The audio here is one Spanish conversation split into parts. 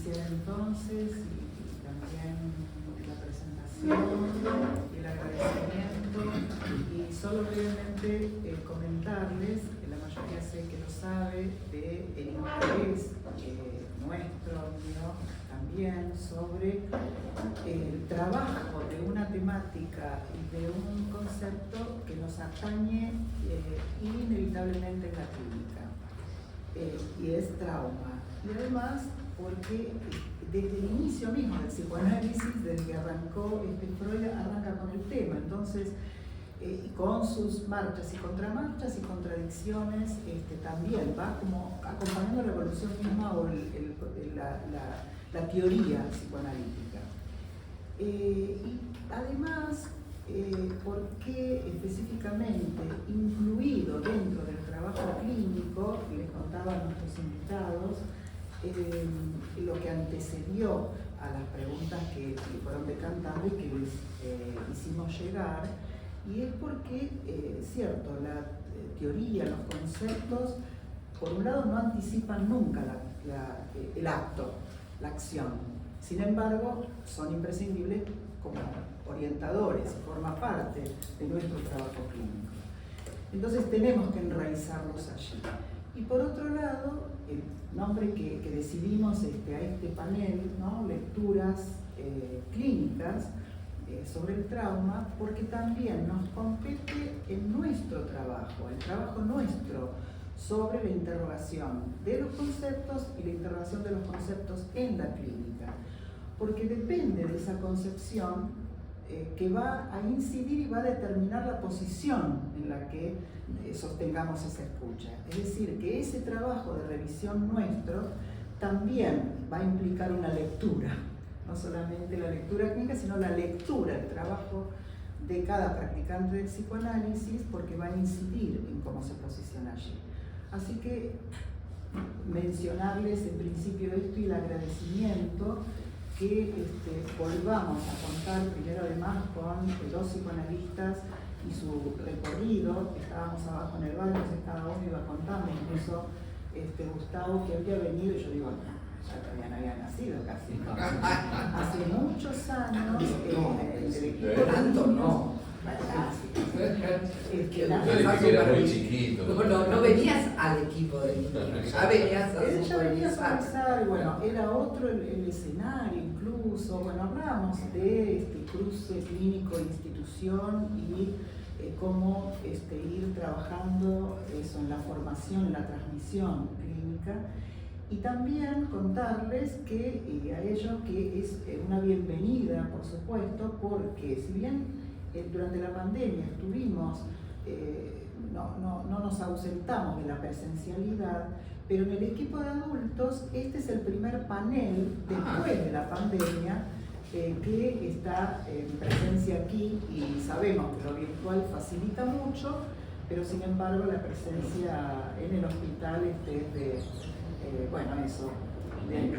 iniciar entonces y también la presentación, el agradecimiento y solo brevemente comentarles, que la mayoría sé que lo sabe, del interés nuestro, mío también, sobre el trabajo de una temática y de un concepto que nos atañe inevitablemente en la clínica, y es trauma. Y además porque desde el inicio mismo del psicoanálisis, desde que arrancó Freud, arranca con el tema, entonces con sus marchas y contramarchas y contradicciones, también va como acompañando la evolución misma o la teoría psicoanalítica. Y además, porque específicamente incluido dentro del trabajo clínico, les contaba a nuestros invitados, lo que antecedió a las preguntas que fueron decantando y que les hicimos llegar, y es porque, cierto, la teoría, los conceptos, por un lado no anticipan nunca el acto, la acción, sin embargo son imprescindibles como orientadores, forma parte de nuestro trabajo clínico. Entonces tenemos que enraizarlos allí. Y por otro lado, el nombre que decidimos a este panel, ¿no? Lecturas clínicas sobre el trauma, porque también nos compete en nuestro trabajo, el trabajo nuestro sobre la interrogación de los conceptos y la interrogación de los conceptos en la clínica, porque depende de esa concepción que va a incidir y va a determinar la posición en la que sostengamos esa escucha. Es decir, que ese trabajo de revisión nuestro también va a implicar una lectura, no solamente la lectura clínica, sino la lectura, el trabajo de cada practicante del psicoanálisis, porque va a incidir en cómo se posiciona allí. Así que mencionarles en principio esto y el agradecimiento que volvamos a contar primero además con dos psicoanalistas y su recorrido. Estábamos abajo en el bar, cada uno iba contando, incluso Gustavo que había venido, y yo digo, ya todavía no había nacido casi, ¿no? Hace muchos años el equipo tanto no. Que era muy chiquito. No venías al equipo de niños, ya venías a ella venía a supervisar, y bueno, era otro el escenario incluso, bueno, hablamos de cruce clínico-institución y cómo ir trabajando eso en la formación, en la transmisión clínica, y también contarles que a ellos que es una bienvenida, por supuesto, porque si bien durante la pandemia estuvimos, no nos ausentamos de la presencialidad, pero en el equipo de adultos este es el primer panel después de la pandemia que está en presencia aquí, y sabemos que lo virtual facilita mucho, pero sin embargo la presencia en el hospital es de, bueno, eso,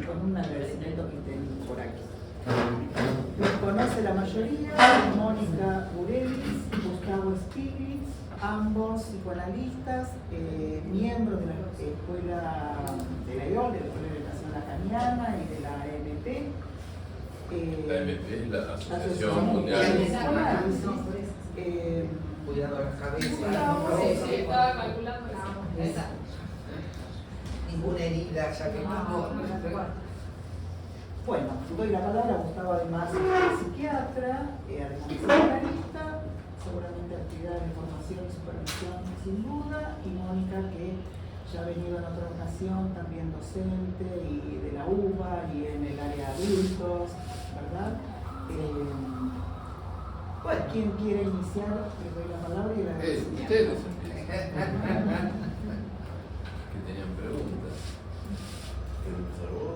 con un agradecimiento que estén por aquí. Los conoce la mayoría, Mónica Burelis, Gustavo Stiglitz, ambos psicoanalistas, miembros de la escuela de la EOL, de la Escuela de Educación Lacaniana y de la AMP. La AMP es la Asociación Mundial de Psicoanálisis. Cuidado la cabeza. Sí, estaba calculando eso. Ninguna herida, ya que Bueno, doy la palabra a Gustavo, además psiquiatra, además psicoanalista, seguramente actividades de formación y supervisión sin duda, y Mónica, que ya ha venido en otra ocasión, también docente y de la UBA y en el área de adultos, ¿verdad? Bueno, ¿quién quiere iniciar? Le doy la palabra y la agradecimiento. Ustedes que tenían preguntas.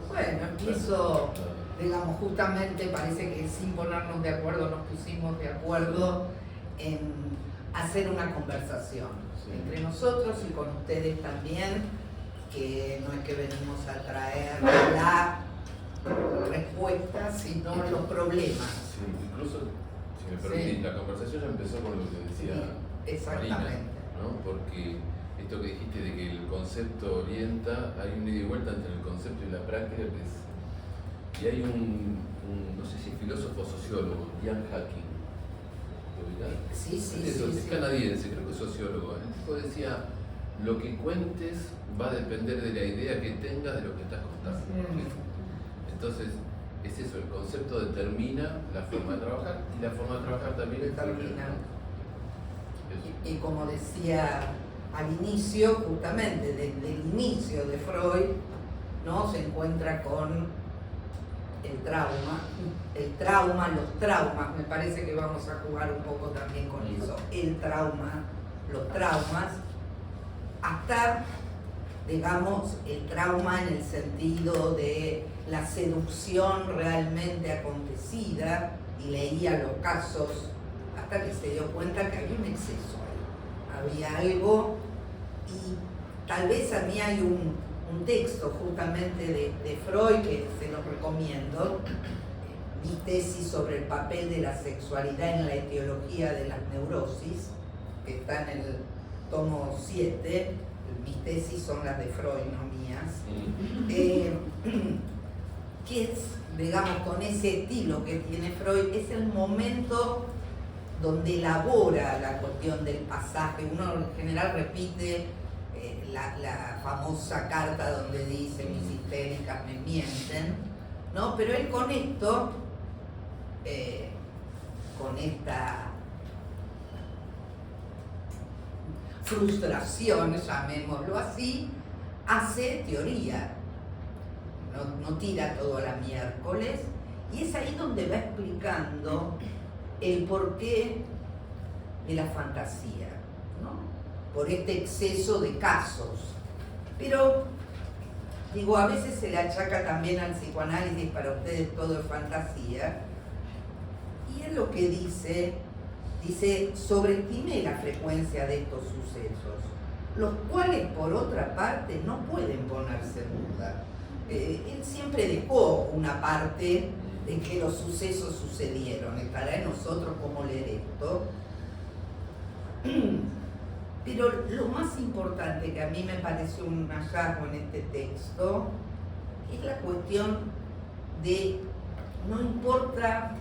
Bueno, empiezo, digamos, justamente parece que sin ponernos de acuerdo nos pusimos de acuerdo en hacer una conversación entre nosotros y con ustedes también, que no es que venimos a traer la respuesta, sino los problemas. Sí, incluso, si me permitís, la conversación ya empezó con lo que decía Exactamente. Marina, ¿no? Porque esto que dijiste de que el concepto orienta, hay un ida y vuelta entre el concepto y la práctica que es Y hay no sé si es filósofo o sociólogo, Ian Hacking. ¿Lo ubicás? Sí, Es canadiense, creo que es sociólogo. El tipo decía, lo que cuentes va a depender de la idea que tengas de lo que estás contando. Entonces, es eso, el concepto determina la forma de trabajar y la forma de trabajar también determina. Y como decía al inicio, justamente desde el inicio de Freud, ¿no? Se encuentra con el trauma, los traumas, me parece que vamos a jugar un poco también con eso, el trauma, los traumas, hasta, digamos, el trauma en el sentido de la seducción realmente acontecida, y leía los casos hasta que se dio cuenta que había un exceso ahí, había algo, y tal vez a mí hay un texto justamente de Freud que se los recomiendo, mi tesis sobre el papel de la sexualidad en la etiología de las neurosis, que está en el tomo 7, mis tesis son las de Freud, no mías, que es, digamos, con ese estilo que tiene Freud, es el momento donde elabora la cuestión del pasaje. Uno en general repite la famosa carta donde dice mis histéricas me mienten, ¿no? Pero él con esto, con esta frustración, llamémoslo así, hace teoría, no tira todo a la miércoles, y es ahí donde va explicando el porqué de la fantasía, ¿no? Por este exceso de casos. Pero, digo, a veces se le achaca también al psicoanálisis, para ustedes todo es fantasía, y es lo que dice, sobreestimé la frecuencia de estos sucesos, los cuales por otra parte no pueden ponerse en duda. Él siempre dejó una parte de que los sucesos sucedieron, estará en nosotros cómo leer esto. Pero lo más importante que a mí me pareció un hallazgo en este texto es la cuestión de no importa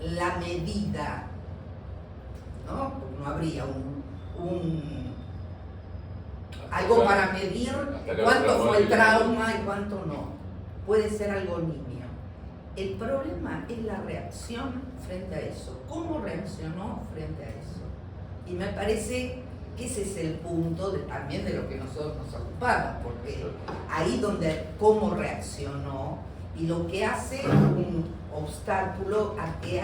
la medida, ¿no? Porque no habría algo para medir cuánto fue el trauma y cuánto no. Puede ser algo nimio. El problema es la reacción frente a eso. ¿Cómo reaccionó frente a eso? Y me parece que ese es el punto también de lo que nosotros nos ocupamos, porque ahí donde cómo reaccionó y lo que hace un obstáculo a que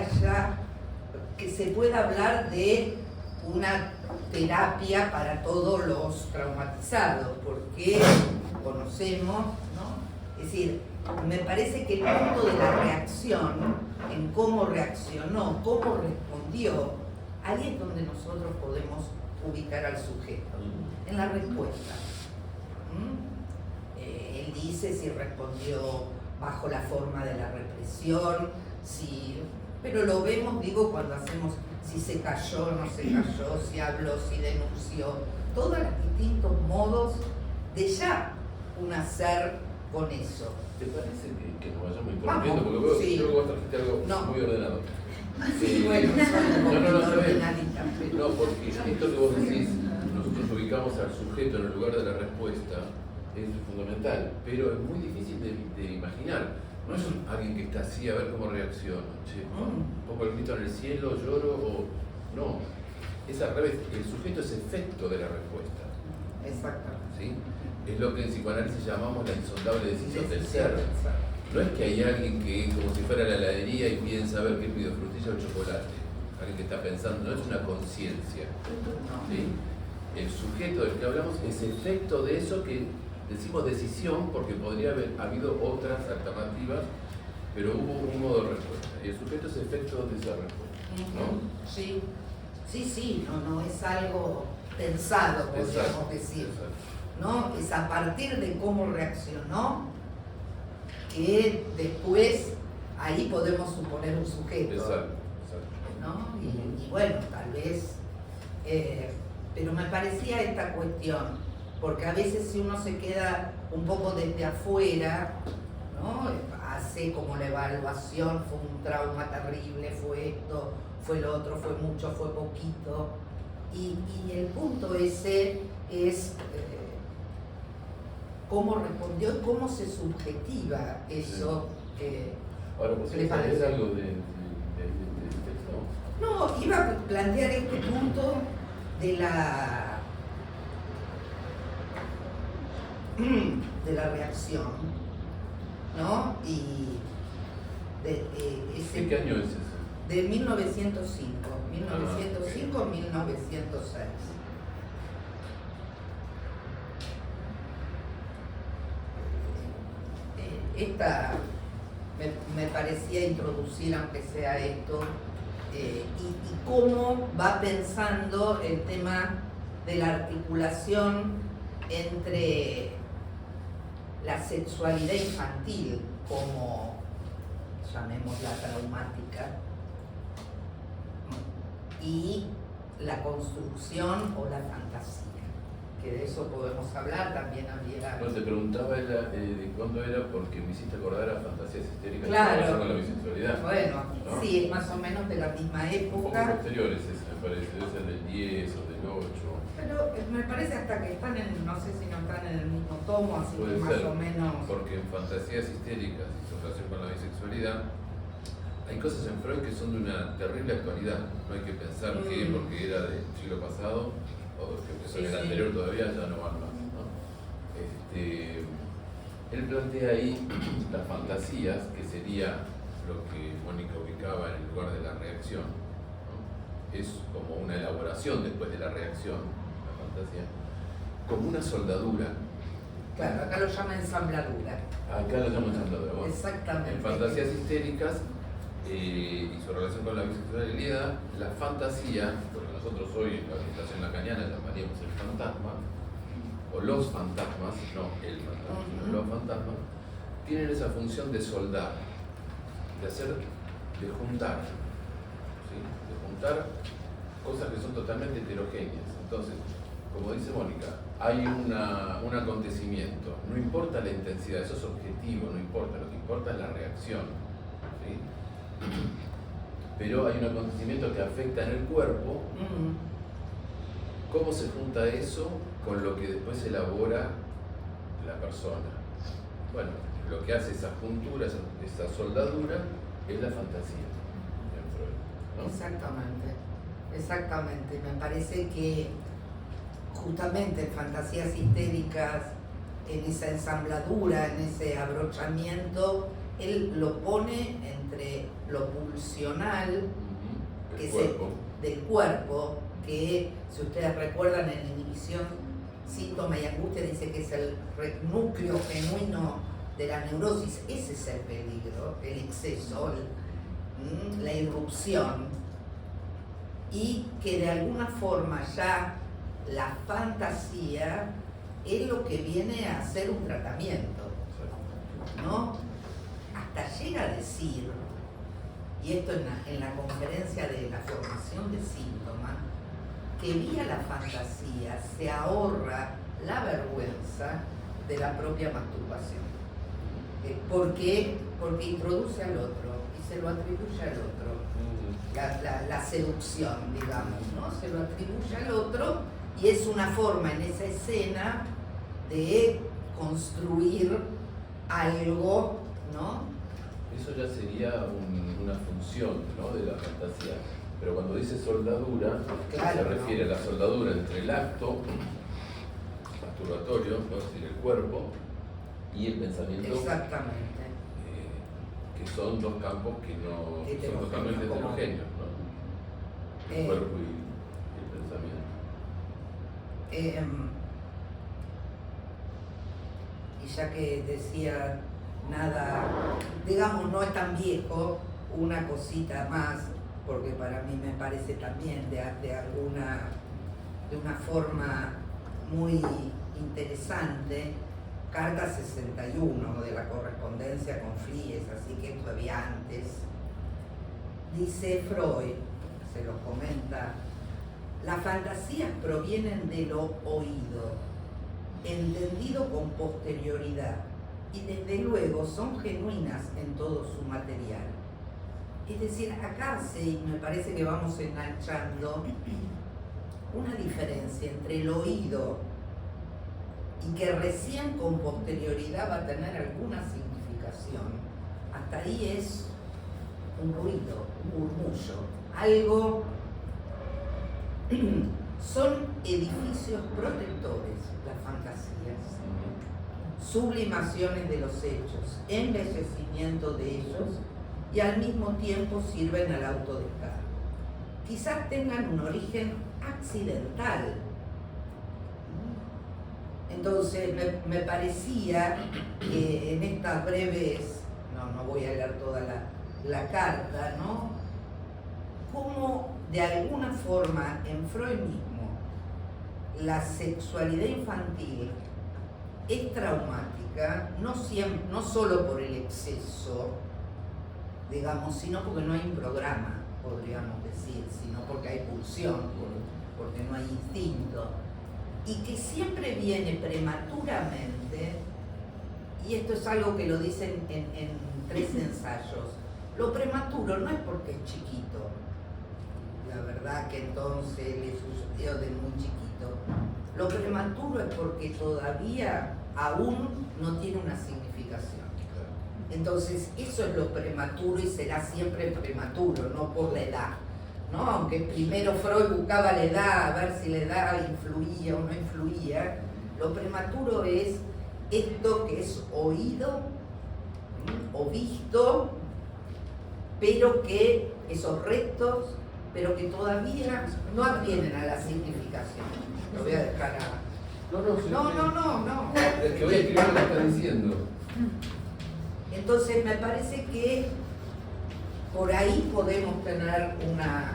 se pueda hablar de una terapia para todos los traumatizados, porque conocemos, ¿no? Es decir, me parece que el punto de la reacción, en cómo reaccionó, cómo respondió, ahí es donde nosotros podemos ubicar al sujeto, en la respuesta. Él dice si respondió bajo la forma de la represión, pero lo vemos, digo, cuando hacemos si se cayó, no se cayó, si habló, si denunció, todos los distintos modos de ya un hacer con eso. ¿Te parece que nos vayamos interrumpiendo? Porque veo, sí. creo que vos trajiste algo muy ordenado. Sí, bueno, no, ordenadita. No, porque esto que vos decís, nosotros ubicamos al sujeto en el lugar de la respuesta, es fundamental, pero es muy difícil de imaginar. No es alguien que está así a ver cómo reacciona. Che, pongo el grito en el cielo, lloro o... No, es al revés. El sujeto es efecto de la respuesta. Exactamente. ¿Sí? Es lo que en psicoanálisis llamamos la insondable decisión del ser. No es que hay alguien que, como si fuera la heladería y piensa a ver qué pido, frutilla o chocolate. Alguien que está pensando, no es una conciencia. ¿Sí? El sujeto del que hablamos es efecto de eso que decimos decisión porque podría haber habido otras alternativas, pero hubo un modo de respuesta. Y el sujeto es efecto de esa respuesta, ¿no? Sí, no es algo pensado, podríamos decir. ¿No? Es a partir de cómo reaccionó que después ahí podemos suponer un sujeto. Exacto. ¿No? Y bueno, tal vez, pero me parecía esta cuestión, porque a veces si uno se queda un poco desde afuera, ¿no? Hace como la evaluación, fue un trauma terrible, fue esto, fue lo otro, fue mucho, fue poquito. Y el punto ese es cómo respondió y cómo se subjetiva eso. Ahora, ¿vos ¿le sabés parece? algo del texto? No, iba a plantear este punto de la reacción, ¿no? Y ¿En qué año es eso? de 1905, 1906. Esta me parecía introducir, aunque sea esto, y cómo va pensando el tema de la articulación entre la sexualidad infantil como, llamémosla traumática, y la construcción o la fantasía, que de eso podemos hablar, también había... No, te preguntaba de cuándo era porque me hiciste acordar a fantasías histéricas Claro. que pasan con la bisexualidad. Bueno, ¿no? sí, es más o menos de la misma Un poco época, posteriores, me parece, debe ser del 10 o del 8. pero me parece hasta que están no sé si no están en el mismo tomo, así Puede que más ser, o menos... porque en fantasías histéricas y su relación con la bisexualidad hay cosas en Freud que son de una terrible actualidad. No hay que pensar que porque era del siglo pasado o que empezó en el anterior todavía ya no van más, ¿no? Él plantea ahí las fantasías, que sería lo que Mónica ubicaba en el lugar de la reacción, ¿no? Es como una elaboración después de la reacción, la fantasía, como una soldadura. Claro, acá lo llama ensambladura. Acá lo llaman soldadura. Bueno, Exactamente. en fantasías histéricas y su relación con la bisexualidad, la fantasía, lo que nosotros hoy en la orientación lacaniana llamaríamos el fantasma, o los fantasmas, no el fantasma, sino los fantasmas, tienen esa función de soldar, de juntar, ¿sí? De juntar cosas que son totalmente heterogéneas. Entonces, como dice Mónica, hay un acontecimiento, no importa la intensidad, eso es objetivo, no importa, lo que importa es la reacción, ¿sí? Pero hay un acontecimiento que afecta en el cuerpo. ¿Cómo se junta eso con lo que después elabora la persona? Bueno, lo que hace esa juntura, esa soldadura, es la fantasía en Freud, ¿no? Exactamente, exactamente. Me parece que justamente en fantasías histéricas, en esa ensambladura, en ese abrochamiento, él lo pone entre lo pulsional El cuerpo. del cuerpo, que si ustedes recuerdan en inhibición, síntoma y angustia dice que es el núcleo genuino de la neurosis. Ese es el peligro, el exceso, la irrupción, y que de alguna forma ya la fantasía es lo que viene a ser un tratamiento, ¿no? Hasta llega a decir, y esto en la conferencia de la formación de síntomas, que vía la fantasía se ahorra la vergüenza de la propia masturbación. Porque introduce al otro y se lo atribuye al otro. La seducción, digamos, ¿no? Se lo atribuye al otro y es una forma en esa escena de construir algo, ¿no? Eso ya sería una función, ¿no?, de la fantasía. Pero cuando dice soldadura, Claro, se refiere a la soldadura entre el acto masturbatorio, ¿no?, es decir, el cuerpo, y el pensamiento, Exactamente. Que son dos campos que no Heterogéneos, son totalmente como- heterogéneos, ¿no? El cuerpo y el pensamiento. Y ya que decía nada, digamos, no es tan viejo, una cosita más, porque para mí me parece también de una forma muy interesante, Carta 61 de la correspondencia con Flies, así que esto había antes. Dice Freud, se lo comenta, las fantasías provienen de lo oído, entendido con posterioridad, y desde luego son genuinas en todo su material. Es decir, acá me parece que vamos enganchando una diferencia entre el oído y que recién con posterioridad va a tener alguna significación. Hasta ahí es un ruido, un murmullo, algo. Son edificios protectores, las fantasías, sublimaciones de los hechos, embellecimiento de ellos, y al mismo tiempo sirven al autodescargo. Quizás tengan un origen accidental. Entonces me parecía que en estas breves, no voy a leer toda la carta, ¿no? Cómo de alguna forma en Freud mismo la sexualidad infantil es traumática, no solo por el exceso, digamos, sino porque no hay un programa, podríamos decir, sino porque hay pulsión, porque no hay instinto, y que siempre viene prematuramente, y esto es algo que lo dicen en 3 ensayos. Lo prematuro no es porque es chiquito, la verdad que entonces le sucedió de muy chiquito. Lo prematuro es porque todavía aún no tiene una significación. Entonces eso es lo prematuro y será siempre prematuro, no por la edad, ¿no? Aunque primero Freud buscaba la edad, a ver si la edad influía o no influía, lo prematuro es esto que es oído o visto, pero que esos restos, pero que todavía no advienen a la significación. Lo voy a dejar a... No. El que voy a escribir lo que está diciendo. Entonces me parece que por ahí podemos tener una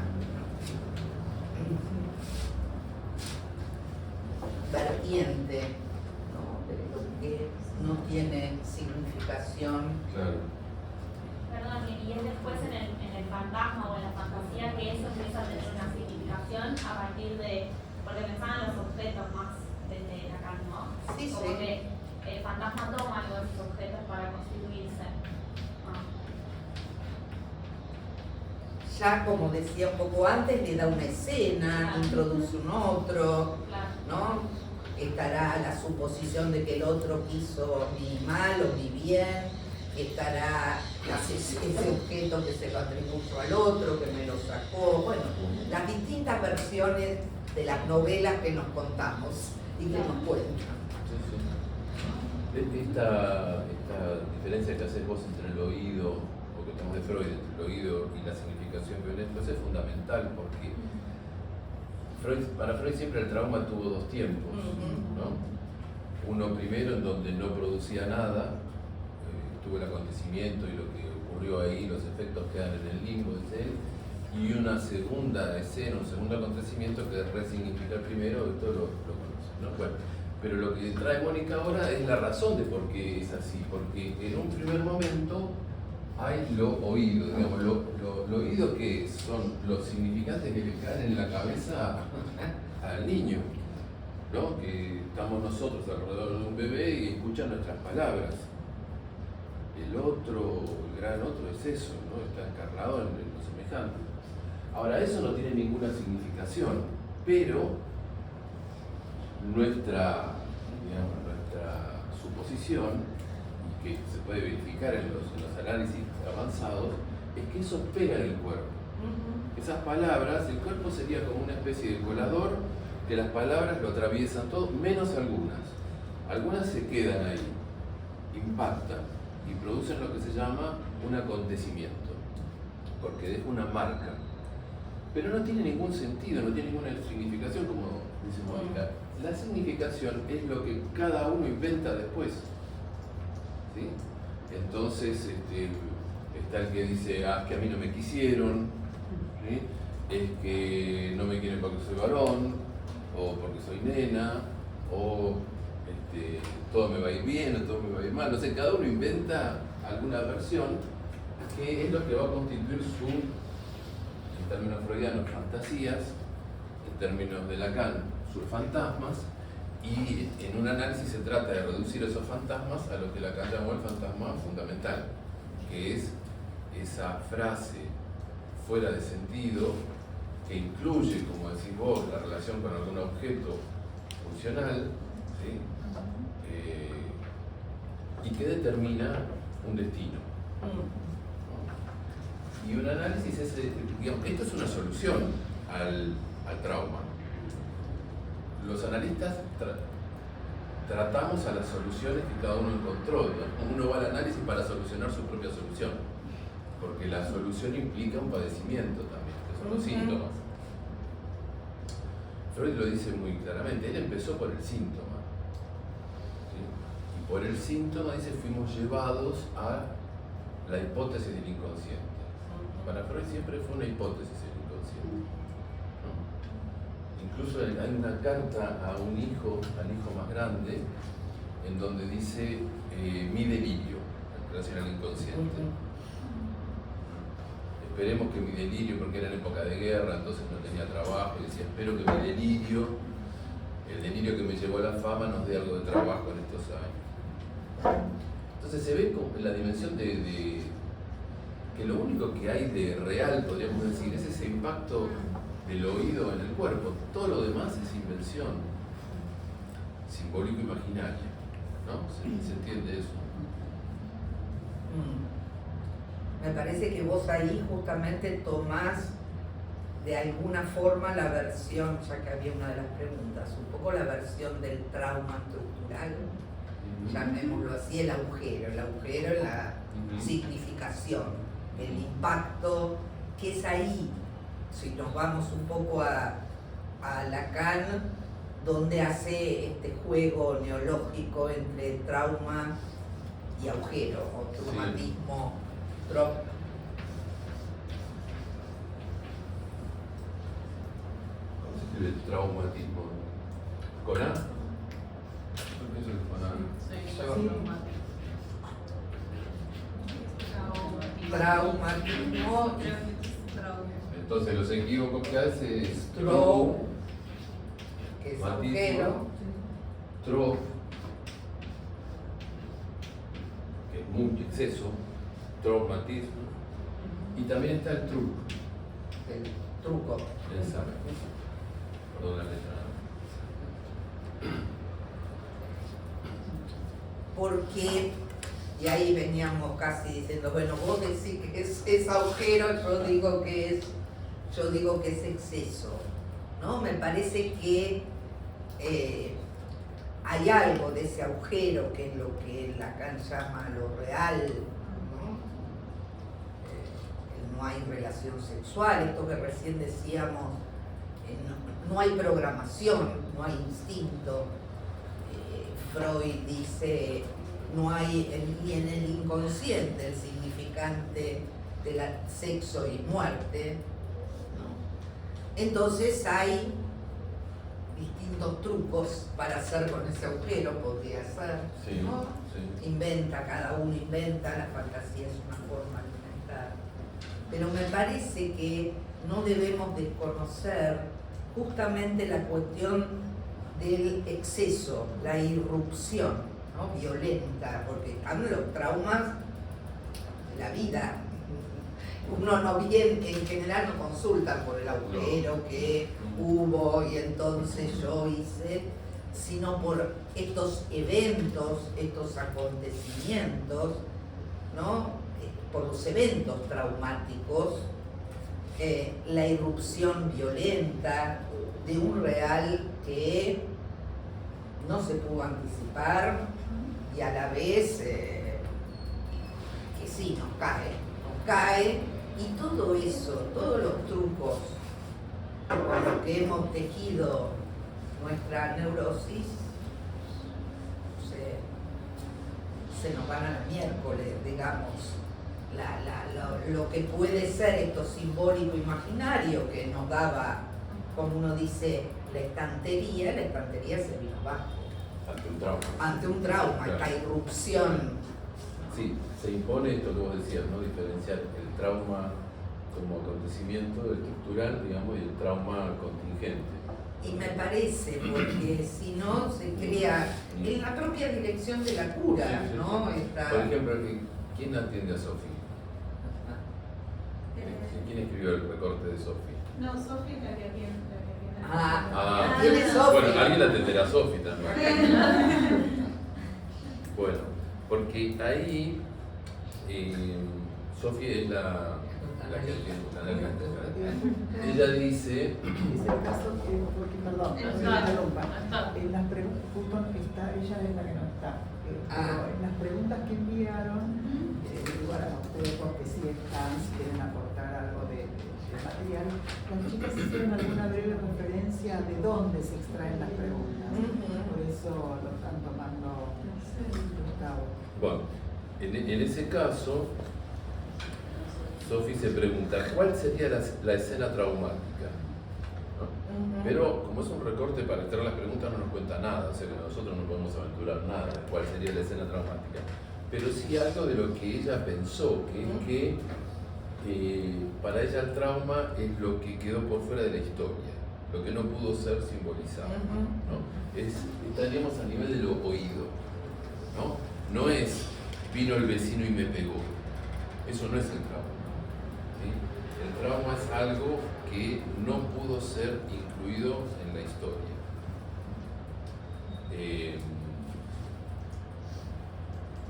vertiente, ¿no? De lo que no tiene significación. Claro. Perdón, y es después en el fantasma o en la fantasía que eso empieza a tener una significación a partir de, porque pensaban en los objetos más desde acá, ¿no? Sí, como sí. que el fantasma toma algo de esos objetos para constituirse. Ya, como decía un poco antes, le da una escena, introduce un otro, Claro. ¿no? Estará la suposición de que el otro quiso mi mal o mi bien, estará ese objeto que se lo atribuyo al otro, que me lo sacó, bueno, las distintas versiones de las novelas que nos contamos y que nos cuentan. Esta diferencia que haces vos entre el oído, o que estamos de Freud, entre el oído y la significación que viene después es fundamental, porque para Freud siempre el trauma tuvo 2 tiempos, ¿no? Uno primero en donde no producía nada, tuvo el acontecimiento y lo que ocurrió ahí, los efectos quedan en el limbo, dice él, y una segunda escena, un segundo acontecimiento que resignifica el primero, esto lo conoce, ¿no? Bueno, pero lo que trae Mónica ahora es la razón de por qué es así, porque en un primer momento hay lo oído, digamos, lo oído que son los significantes que le caen en la cabeza al niño, ¿no? Que estamos nosotros alrededor de un bebé y escuchan nuestras palabras. El otro, el gran otro es eso, ¿no? Está encarnado en lo semejante. Ahora, eso no tiene ninguna significación, pero nuestra suposición, que se puede verificar en los análisis avanzados, es que eso pega en el cuerpo. Esas palabras, el cuerpo sería como una especie de colador, que las palabras lo atraviesan todo, menos algunas. Algunas se quedan ahí, impactan y producen lo que se llama un acontecimiento, porque deja una marca. Pero no tiene ningún sentido, no tiene ninguna significación, como dice Mónica. La significación es lo que cada uno inventa después, ¿sí? Entonces, está el que dice, que a mí no me quisieron, ¿sí? Es que no me quieren porque soy varón, o porque soy nena, o todo me va a ir bien, o todo me va a ir mal. No sé, cada uno inventa alguna versión que es lo que va a constituir su, en términos freudianos, fantasías, en términos de Lacan, sus fantasmas, Y en un análisis se trata de reducir esos fantasmas a lo que Lacan llamó el fantasma fundamental, que es esa frase fuera de sentido que incluye, como decís vos, la relación con algún objeto funcional, ¿sí? Y que determina un destino. Y un análisis es, digamos, esto es una solución al trauma. Los analistas tratamos a las soluciones que cada uno encontró. Uno va al análisis para solucionar su propia solución, porque la solución implica un padecimiento también, que son los síntomas. Freud lo dice muy claramente, él empezó por el síntoma. ¿Sí? Y por el síntoma, dice, fuimos llevados a la hipótesis del inconsciente. Para Freud siempre fue una hipótesis el inconsciente. Incluso hay una carta a un hijo, al hijo más grande, en donde dice mi delirio en relación al inconsciente. Esperemos que mi delirio, porque era en época de guerra, entonces no tenía trabajo, y decía, espero que mi delirio, el delirio que me llevó a la fama, nos dé algo de trabajo en estos años. Entonces se ve como la dimensión de que lo único que hay de real, podríamos decir, es ese impacto del oído en el cuerpo. Todo lo demás es invención simbólico-imaginaria, ¿no? ¿Se entiende eso? Me parece que vos ahí justamente tomás de alguna forma la versión, ya que había una de las preguntas, un poco la versión del trauma estructural, llamémoslo así, el agujero es la significación, el impacto, que es ahí, si nos vamos un poco a Lacan, donde hace este juego neológico entre trauma y agujero, o traumatismo. ¿Cómo se escribe traumatismo? ¿Con A? Yo pienso que con A. Traumatismo. Entonces los equívocos que hace es que es agujero. Tro, que es mucho exceso, traumatismo, y también está el truco. El truco. Perdón la letra. Porque, y ahí veníamos casi diciendo, bueno, vos decís que es agujero, yo digo que es exceso, ¿no? Me parece que hay algo de ese agujero que es lo que Lacan llama lo real, ¿no? No hay relación sexual, esto que recién decíamos, no hay programación, no hay instinto. Freud dice, no hay ni en el inconsciente el significante de sexo y muerte, ¿no? Entonces hay distintos trucos para hacer con ese agujero, podría ser, Sí, ¿no? sí. Cada uno inventa, la fantasía es una forma de inventar. Pero me parece que no debemos desconocer justamente la cuestión del exceso, la irrupción, ¿no? Violenta, porque los traumas de la vida, uno no viene, en general no consultan por el agujero que hubo y entonces yo hice, sino por estos eventos, estos acontecimientos, ¿no? Por los eventos traumáticos, la irrupción violenta de un real que no se pudo anticipar y a la vez que sí, nos cae, y todo eso, todos los trucos con los que hemos tejido nuestra neurosis se nos van a la miércoles, digamos. Lo que puede ser esto simbólico imaginario que nos daba, como uno dice, la estantería se vino abajo. Ante un trauma, Claro. esta irrupción. Sí, se impone esto que vos decías, ¿no? Diferenciar el trauma como acontecimiento estructural, digamos, y el trauma contingente. Y me parece, porque si no se crea en la propia dirección de la cura, Sí, sí, ¿no? sí. Está... Por ejemplo, ¿quién atiende a Sofi? ¿Quién escribió el recorte de Sofi? No, Sofi es la que atiende. ¿Tiene Sofi? Bueno, alguien la atenderá a Sofi también. Bueno, porque ahí Sofi es la que atiende. Ella dice, Dice el caso que, porque, perdón, no se me interrumpa. En las preguntas, justo está, ella es la que no está. Pero en las preguntas que enviaron, igual a ustedes porque sí están, si quieren aportar algo de material, las chicas hicieron alguna breve referencia de dónde se extraen las preguntas. Por eso lo están tomando Gustavo. bueno, en ese caso, Sofi se pregunta, ¿cuál sería la escena traumática? ¿No? Pero como es un recorte para entrar las preguntas no nos cuenta nada, o sea que nosotros no podemos aventurar nada de cuál sería la escena traumática. Pero sí algo de lo que ella pensó, que es que para ella el trauma es lo que quedó por fuera de la historia, lo que no pudo ser simbolizado. ¿No? Estaríamos a nivel de lo oído. No es vino el vecino y me pegó. Eso no es el trauma. ¿Sí? El trauma es algo que no pudo ser incluido en la historia.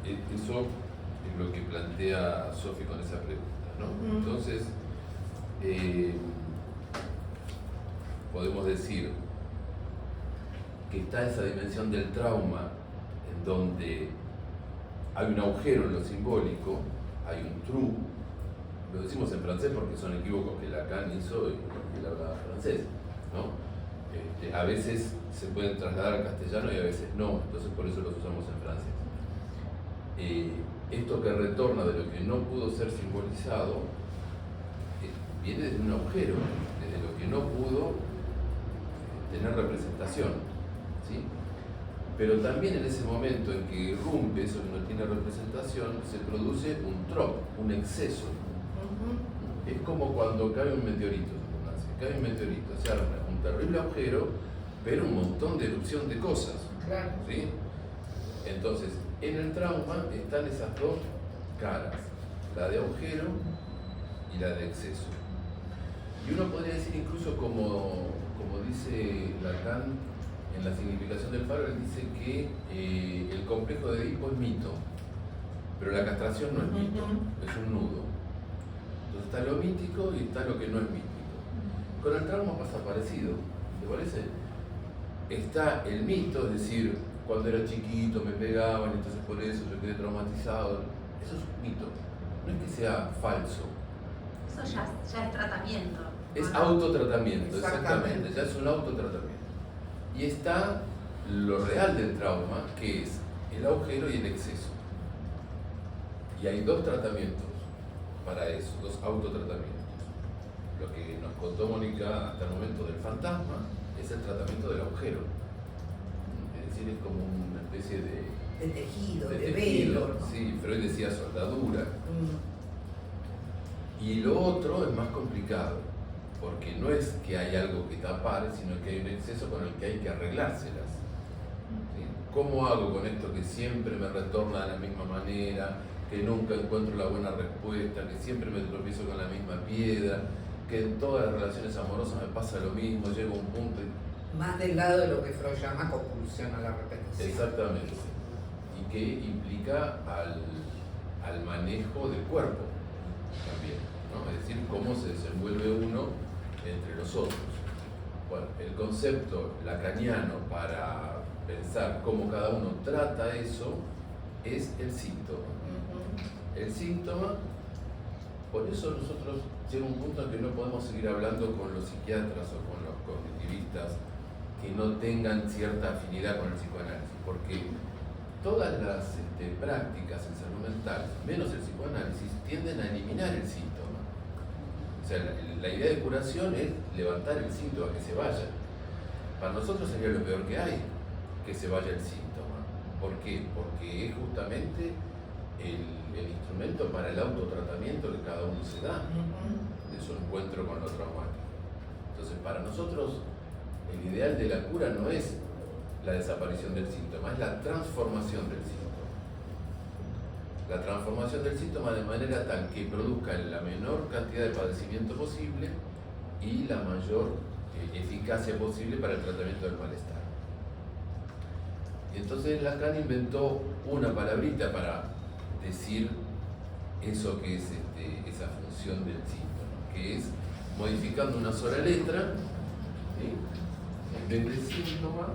Eso es lo que plantea Sofi con esa pregunta, ¿no? Entonces, podemos decir que está esa dimensión del trauma en donde hay un agujero en lo simbólico, hay un trou. Lo decimos en francés porque son equívocos que Lacan hizo y él hablaba francés, ¿no? A veces se pueden trasladar al castellano y a veces no, entonces por eso los usamos en francés. Esto que retorna de lo que no pudo ser simbolizado viene desde un agujero, desde lo que no pudo tener representación, ¿sí? Pero también en ese momento en que irrumpe eso que no tiene representación, se produce un trop, un exceso. Es como cuando cae un meteorito, cae un meteorito, se arma un terrible agujero, pero un montón de erupción de cosas. Claro. ¿Sí? Entonces, en el trauma están esas dos caras, la de agujero y la de exceso. Y uno podría decir incluso como dice Lacan en la significación del faro, él dice que el complejo de Edipo es mito, pero la castración no es mito, es un nudo. Entonces está lo mítico y está lo que no es mítico. Con el trauma pasa parecido, ¿te parece? Está el mito, es decir, cuando era chiquito me pegaban, entonces por eso yo quedé traumatizado. Eso es un mito, no es que sea falso. Eso ya es tratamiento. Es autotratamiento, Exactamente. exactamente, ya es un autotratamiento. Y está lo real del trauma, que es el agujero y el exceso. Y hay dos tratamientos para eso, dos autotratamientos. Lo que nos contó Mónica hasta el momento del fantasma es el tratamiento del agujero. Es decir, es como una especie De tejido, de tejido. velo, ¿no? Sí, Freud decía soldadura. Y lo otro es más complicado, porque no es que hay algo que tapar, sino que hay un exceso con el que hay que arreglárselas. ¿Sí? ¿Cómo hago con esto que siempre me retorna de la misma manera, que nunca encuentro la buena respuesta, que siempre me tropiezo con la misma piedra, que en todas las relaciones amorosas me pasa lo mismo, llego a un punto y... Más del lado de lo que Freud llama compulsión a la repetición. Exactamente. Y que implica al manejo del cuerpo también, ¿no? Es decir, cómo se desenvuelve uno entre los otros. Bueno, el concepto lacaniano para pensar cómo cada uno trata eso es el síntoma. El síntoma, por eso nosotros llega un punto en que no podemos seguir hablando con los psiquiatras o con los cognitivistas que no tengan cierta afinidad con el psicoanálisis, porque todas las prácticas en salud mental, menos el psicoanálisis, tienden a eliminar el síntoma. O sea, la idea de curación es levantar el síntoma, que se vaya. Para nosotros sería lo peor que hay, que se vaya el síntoma. ¿Por qué? Porque es justamente el instrumento para el autotratamiento que cada uno se da de su encuentro con lo traumático. Entonces, para nosotros, el ideal de la cura no es la desaparición del síntoma, es la transformación del síntoma. La transformación del síntoma de manera tal que produzca la menor cantidad de padecimiento posible y la mayor eficacia posible para el tratamiento del malestar. Entonces Lacan inventó una palabrita para decir eso que es esa función del síntoma, que es modificando una sola letra, ¿sí? En vez de síntoma,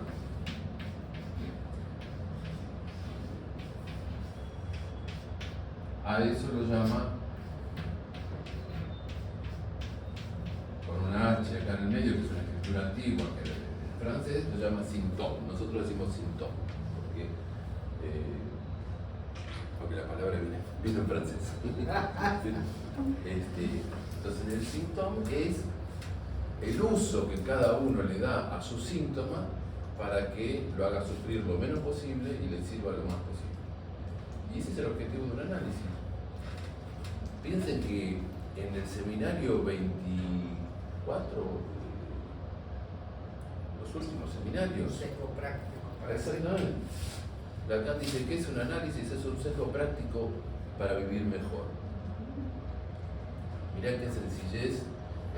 a eso lo llama, con una H acá en el medio, que es una escritura antigua, que en francés lo llama symptôme. Nosotros decimos symptôme, porque la palabra viene en francés. Entonces el síntoma es el uso que cada uno le da a su síntoma para que lo haga sufrir lo menos posible y le sirva lo más posible. Y ese es el objetivo de un análisis. Piensen que en el seminario 24, los últimos seminarios, Sesgo práctico. exactamente, Lacan dice que es un análisis, es un sesgo práctico para vivir mejor. Mirá qué sencillez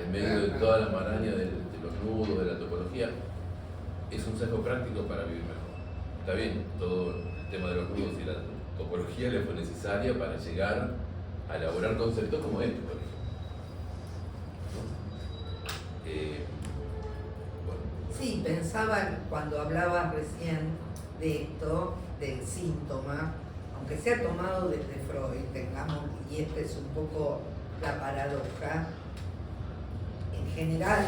en medio de toda la maraña de los nudos, de la topología. Es un sesgo práctico para vivir mejor. Está bien, todo el tema de los nudos y la topología le fue necesaria para llegar a elaborar conceptos como este, por ejemplo. Bueno. Sí, pensaba cuando hablabas recién de esto, del síntoma, aunque sea tomado desde Freud, tengamos, y esta es un poco la paradoja, en general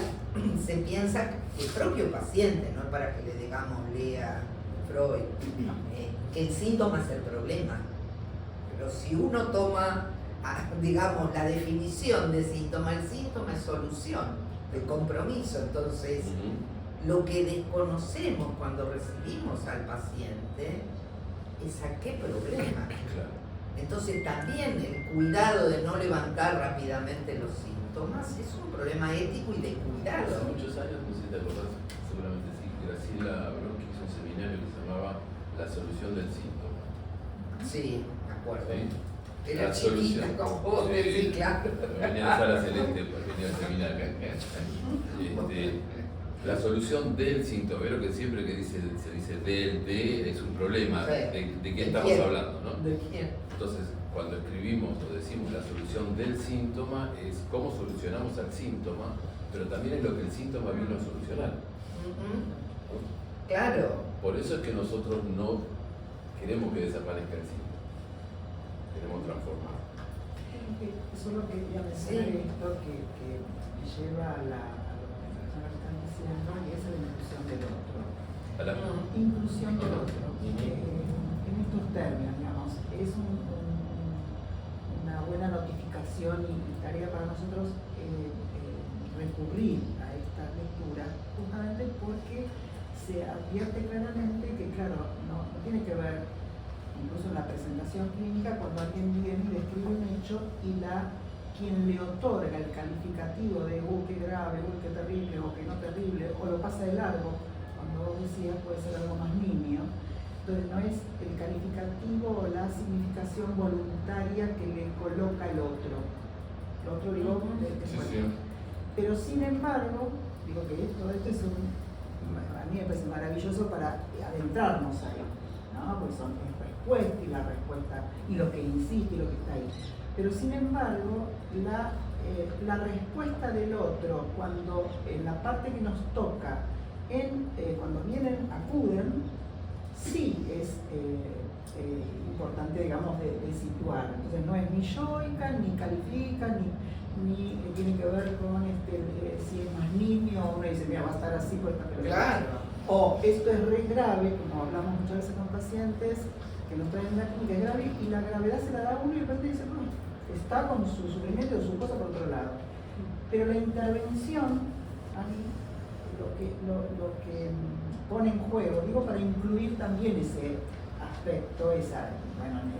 se piensa que el propio paciente, no es para que le digamos lea Freud, que el síntoma es el problema. Pero si uno toma, digamos, la definición de síntoma, el síntoma es solución, de compromiso. Entonces, lo que desconocemos cuando recibimos al paciente es a qué problema. Entonces también el cuidado de no levantar rápidamente los síntomas es un problema ético y de cuidado. Hace muchos años, no sé si te acordás, seguramente sí, Graciela Bronchi hizo un seminario que se llamaba La solución del síntoma. Sí, me acuerdo. ¿Sí? Era La chiquita, solución. como vos decís, claro. Venía a Sala Celeste, venía al seminario. La solución del síntoma, veo que siempre que se dice del, de, es un problema, Sí. de qué estamos hablando, ¿no? ¿De quién? Entonces, cuando escribimos o decimos la solución del síntoma, es cómo solucionamos al síntoma, pero también es lo que el síntoma vino a solucionar. Claro. Por eso es que nosotros no queremos que desaparezca el síntoma, queremos transformar. Eso es lo que quería mencionar, esto que me lleva a lo que están diciendo, y es la inclusión del otro. Inclusión del otro. En estos términos, digamos, es una buena notificación y tarea para nosotros recurrir a esta lectura, justamente porque se advierte claramente que, claro, no tiene que ver, incluso en la presentación clínica, cuando alguien viene y describe un hecho y quien le otorga el calificativo de qué grave, qué terrible, o que no terrible, o lo pasa de largo, cuando vos decías puede ser algo más nimio. Entonces no es el calificativo o la significación voluntaria que le coloca el otro. El otro digo, Sí. Pero sin embargo, digo que todo esto es a mí me parece maravilloso para adentrarnos ahí, ¿no? Porque son respuesta y la respuesta, y lo que insiste y lo que está ahí. Pero sin embargo, la respuesta del otro, cuando en la parte que nos toca, cuando acuden, sí es importante, digamos, de situar. Entonces no es ni yoica, ni califica, ni tiene que ver con si es más niño, uno dice, mira, va a estar así por esta pelota. Claro. O esto es re grave, como hablamos muchas veces con pacientes que nos traen la clínica, es grave, y la gravedad se la da uno y el paciente dice, no, está con su sufrimiento o su cosa por otro lado. Pero la intervención, a mí, lo que pone en juego, digo, para incluir también ese aspecto, en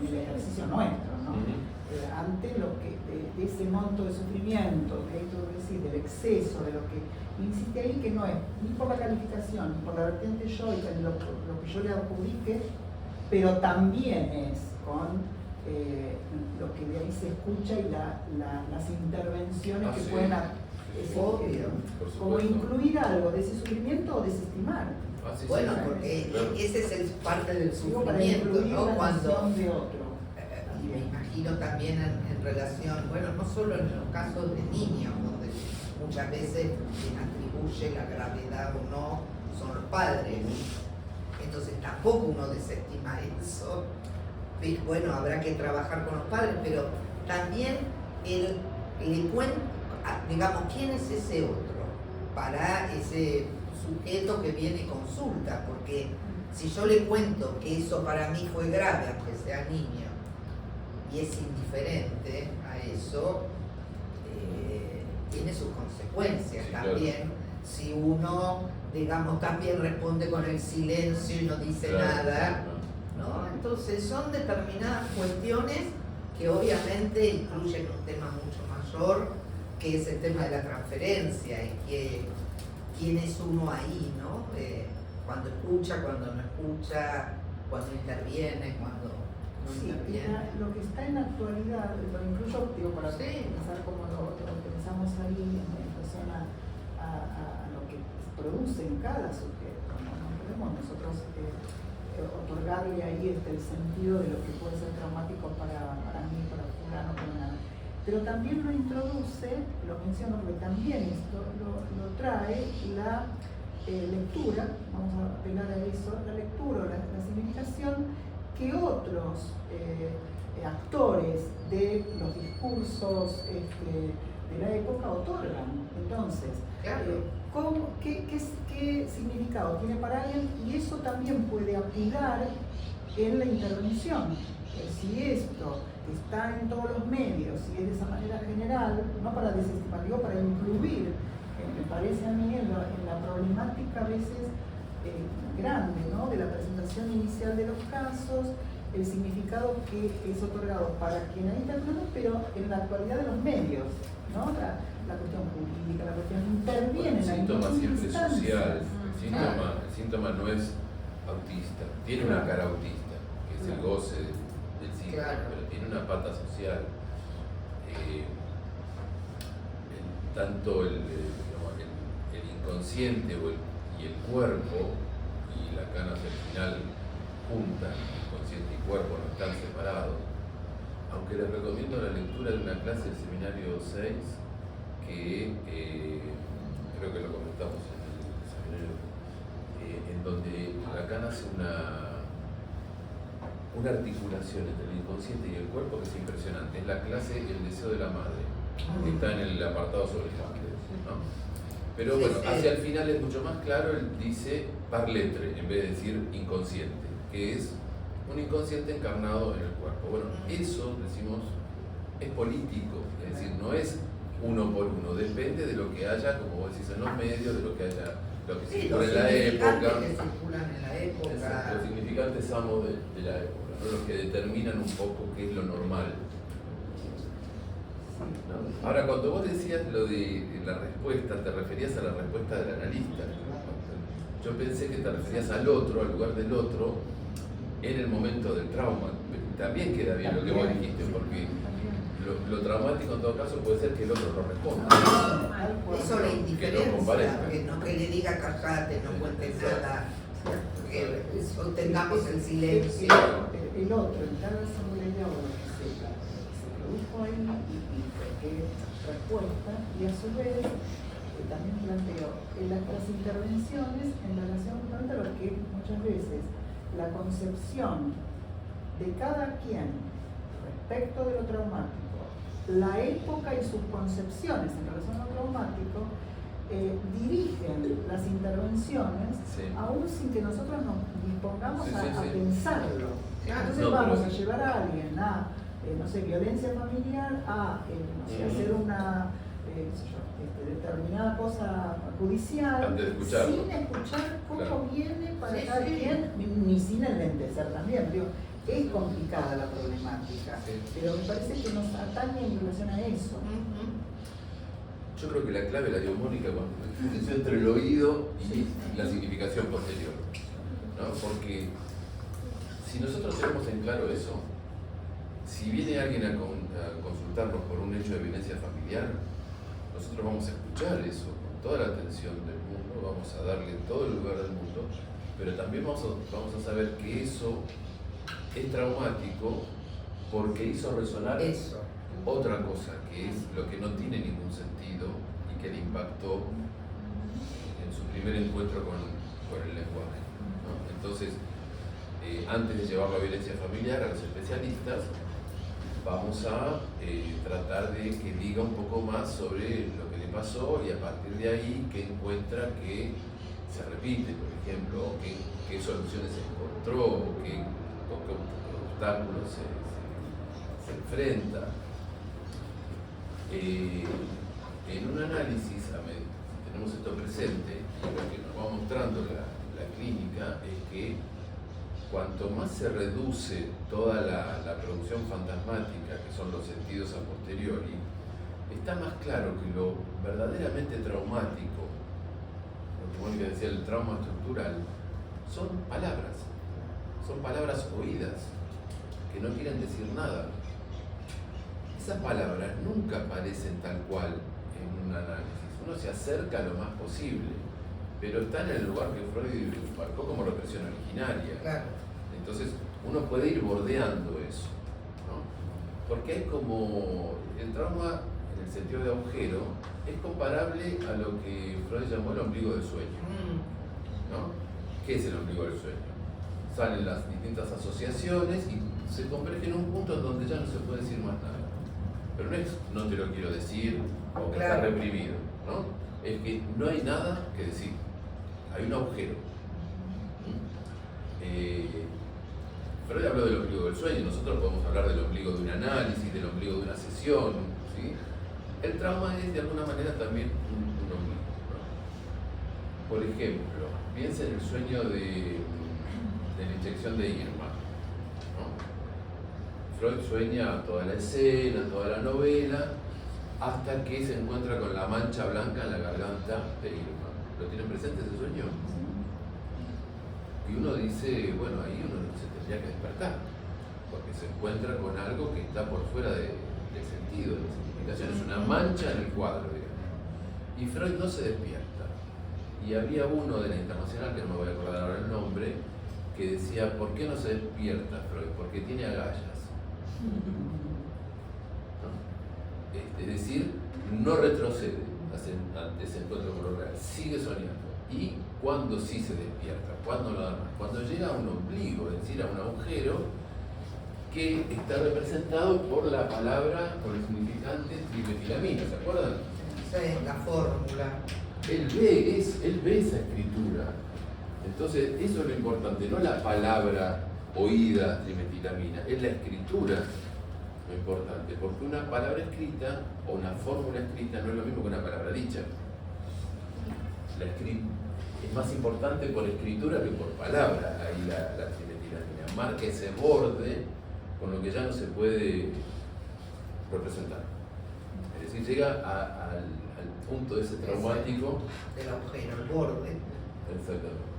el ejercicio nuestro, ¿no? Ante lo que de ese monto de sufrimiento, de esto es decir, del exceso, de lo que insiste ahí, que no es ni por la calificación, ni por la vertiente yoica, ni lo que yo le adjudique, pero también es con lo que de ahí se escucha y las intervenciones que sí. pueden como supuesto. incluir algo de ese sufrimiento o desestimar. Sí, Bueno, sí, porque claro. ese es parte del Digo, para sufrimiento, incluir ¿no? la Cuando noción de otro. y me imagino también en relación, bueno, no solo en los casos de niños, donde muchas veces quien atribuye la gravedad o no son los padres. Entonces tampoco uno desestima eso. Bueno, habrá que trabajar con los padres, pero también le cuenta, digamos, quién es ese otro para ese sujeto que viene y consulta, porque si yo le cuento que eso para mí fue grave, aunque sea niño, y es indiferente a eso, tiene sus consecuencias Sí, también. Claro. Si uno, digamos, también responde con el silencio y no dice Claro, nada, ¿no? ¿no? Entonces son determinadas cuestiones que obviamente incluyen un tema mucho mayor, que es el tema de la transferencia y quién es uno ahí, ¿no? Cuando escucha, cuando no escucha, cuando interviene, cuando no Sí, interviene. lo que está en la actualidad, lo incluyo digo, para Sí. pensar cómo lo pensamos ahí en relación a lo que produce en cada sujeto. No podemos nosotros otorgarle ahí el sentido de lo que puede ser traumático para mí, para fulano, para nada. Pero también lo introduce, lo menciono porque también esto lo trae la lectura, vamos a apelar a eso, la lectura, la significación que otros actores de los discursos de la época otorgan. Entonces, Claro. ¿qué significado tiene para alguien? Y eso también puede apilar en la intervención. Si esto está en todos los medios, si es de esa manera general, no para desestimar, digo para incluir, me parece a mí en la problemática a veces grande, ¿no? De la presentación inicial de los casos, el significado que es otorgado para quien ha intervenido, pero en la actualidad de los medios, ¿no? La cuestión jurídica, la cuestión interviene en la síntoma siempre instancia. social. El síntoma no es autista, tiene una cara autista, que es el goce del síntoma, Claro. pero tiene una pata social. Tanto el inconsciente y el cuerpo, y la cana al final juntan, inconsciente y cuerpo no están separados. Aunque les recomiendo la lectura de una clase del seminario 6, que creo que lo comentamos en el seminario, en donde Lacan hace una articulación entre el inconsciente y el cuerpo que es impresionante. Es la clase El deseo de la madre, que está en el apartado sobre Hamlet, ¿no? Pero bueno, hacia el final es mucho más claro, él dice par lettre en vez de decir inconsciente, que es un inconsciente encarnado en el cuerpo. Bueno, eso, decimos, es político, es decir, no es uno por uno, depende de lo que haya, como vos decís, en los medios, de lo que haya, lo que Sí, circula los en la época. significantes que circulan en la época. Exacto, los significantes amos de la época, ¿no? Los que determinan un poco qué es lo normal. ¿No? Ahora, cuando vos decías lo de la respuesta, te referías a la respuesta del analista. Yo pensé que te referías al otro, al lugar del otro, en el momento del trauma. También queda bien lo que vos dijiste, porque lo traumático en todo caso puede ser que el otro no responda. Eso la indiferencia, comparezca. que no que le diga callate, no cuentes nada, que sostengamos el silencio. El otro, en cada asamblea o lo que se produjo ahí y qué respuesta, y a su vez también planteo las intervenciones en relación a lo que muchas veces la concepción de cada quien respecto de lo traumático, la época y sus concepciones en relación a lo traumático, dirigen las intervenciones, Sí. aún sin que nosotros nos dispongamos Sí, a sí. pensarlo. Claro. Entonces No, vamos pero- a llevar a alguien a, no sé, violencia familiar, a no sé, hacer una qué sé yo, determinada cosa judicial, Antes de escucharlo. sin escuchar cómo Claro. viene para Sí, cada sí. quien, ni sin enlentecer también. Digo, Es complicada la problemática, pero me parece que nos atañe en relación a eso. Yo creo que la clave la dio Mónica cuando diferenció entre el oído y la significación posterior, ¿no? Porque si nosotros tenemos en claro eso, si viene alguien a consultarnos por un hecho de violencia familiar, nosotros vamos a escuchar eso con toda la atención del mundo, vamos a darle todo el lugar del mundo, pero también vamos a saber que eso es traumático porque hizo resonar otra cosa, que es lo que no tiene ningún sentido y que le impactó en su primer encuentro con el lenguaje, ¿no? Entonces, antes de llevarlo a violencia familiar a los especialistas, vamos a tratar de que diga un poco más sobre lo que le pasó y a partir de ahí que encuentra que se repite, por ejemplo, o qué soluciones encontró, o con qué obstáculos se enfrenta. En un análisis, si tenemos esto presente, y lo que nos va mostrando la clínica es que cuanto más se reduce toda la producción fantasmática, que son los sentidos a posteriori, está más claro que lo verdaderamente traumático, lo que Mónica decía, el trauma estructural, son palabras oídas, que no quieren decir nada. Esas palabras nunca aparecen tal cual en un análisis. Uno se acerca lo más posible, pero están en el lugar que Freud marcó como represión originaria. Claro. Entonces, uno puede ir bordeando eso, ¿no? Porque es como el trauma, en el sentido de agujero, es comparable a lo que Freud llamó el ombligo del sueño, ¿no? ¿Qué es el ombligo del sueño? Salen las distintas asociaciones y se converge en un punto en donde ya no se puede decir más nada. Pero no es no te lo quiero decir o que está reprimido, ¿no? Es que no hay nada que decir, hay un agujero. Freud habló del ombligo del sueño, nosotros podemos hablar del ombligo de un análisis, del ombligo de una sesión, ¿sí? El trauma es de alguna manera también un ombligo, ¿no? Por ejemplo, piensa en el sueño de la inyección de Irma, ¿no? Freud sueña toda la escena, toda la novela, hasta que se encuentra con la mancha blanca en la garganta de Irma. ¿Lo tienen presente ese sueño? Y uno dice, bueno, ahí uno se tendría que despertar, porque se encuentra con algo que está por fuera del sentido, de la significación, es una mancha en el cuadro, digamos. Y Freud no se despierta. Y había uno de la Internacional, que no me voy a acordar ahora el nombre, que decía, ¿por qué no se despierta Freud? Porque tiene agallas. ¿No? Es decir, no retrocede ante ese encuentro con lo real, sigue soñando. Y cuando sí se despierta, cuando nada más, cuando llega a un ombligo, es decir, a un agujero que está representado por la palabra, por el significante trimetilamina, ¿se acuerdan? Sí, la fórmula. Él ve esa escritura. Entonces, eso es lo importante, no la palabra oída trimetilamina, es la escritura lo importante, porque una palabra escrita o una fórmula escrita no es lo mismo que una palabra dicha. Es más importante por escritura que por palabra, ahí la trimetilamina. Marca ese borde con lo que ya no se puede representar. Es decir, llega al punto de ese traumático. Del agujero, el borde. Exactamente.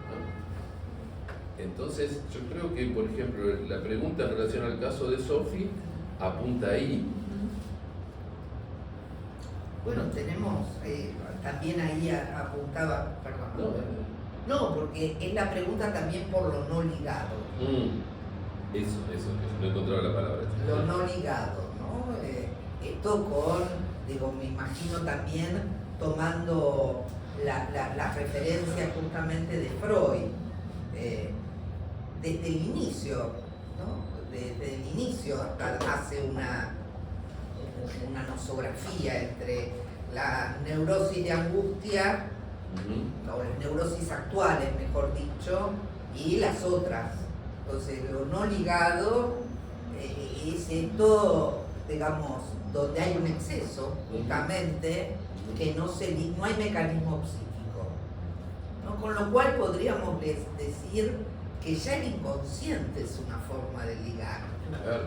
¿No? Entonces, yo creo que, por ejemplo, la pregunta en relación al caso de Sophie apunta ahí. Bueno, tenemos también ahí apuntaba, perdón. No, porque es la pregunta también por lo no ligado. Eso, no encontraba la palabra. Lo no ligado, ¿no? Esto con, digo, me imagino también tomando la referencia justamente de Freud, desde el inicio, ¿no? Desde el inicio hace una nosografía entre la neurosis de angustia, o las neurosis actuales, mejor dicho, y las otras. Entonces, lo no ligado es esto, digamos, donde hay un exceso, justamente, que no hay mecanismo psíquico, ¿no? Con lo cual podríamos decir que ya el inconsciente es una forma de ligar, Claro.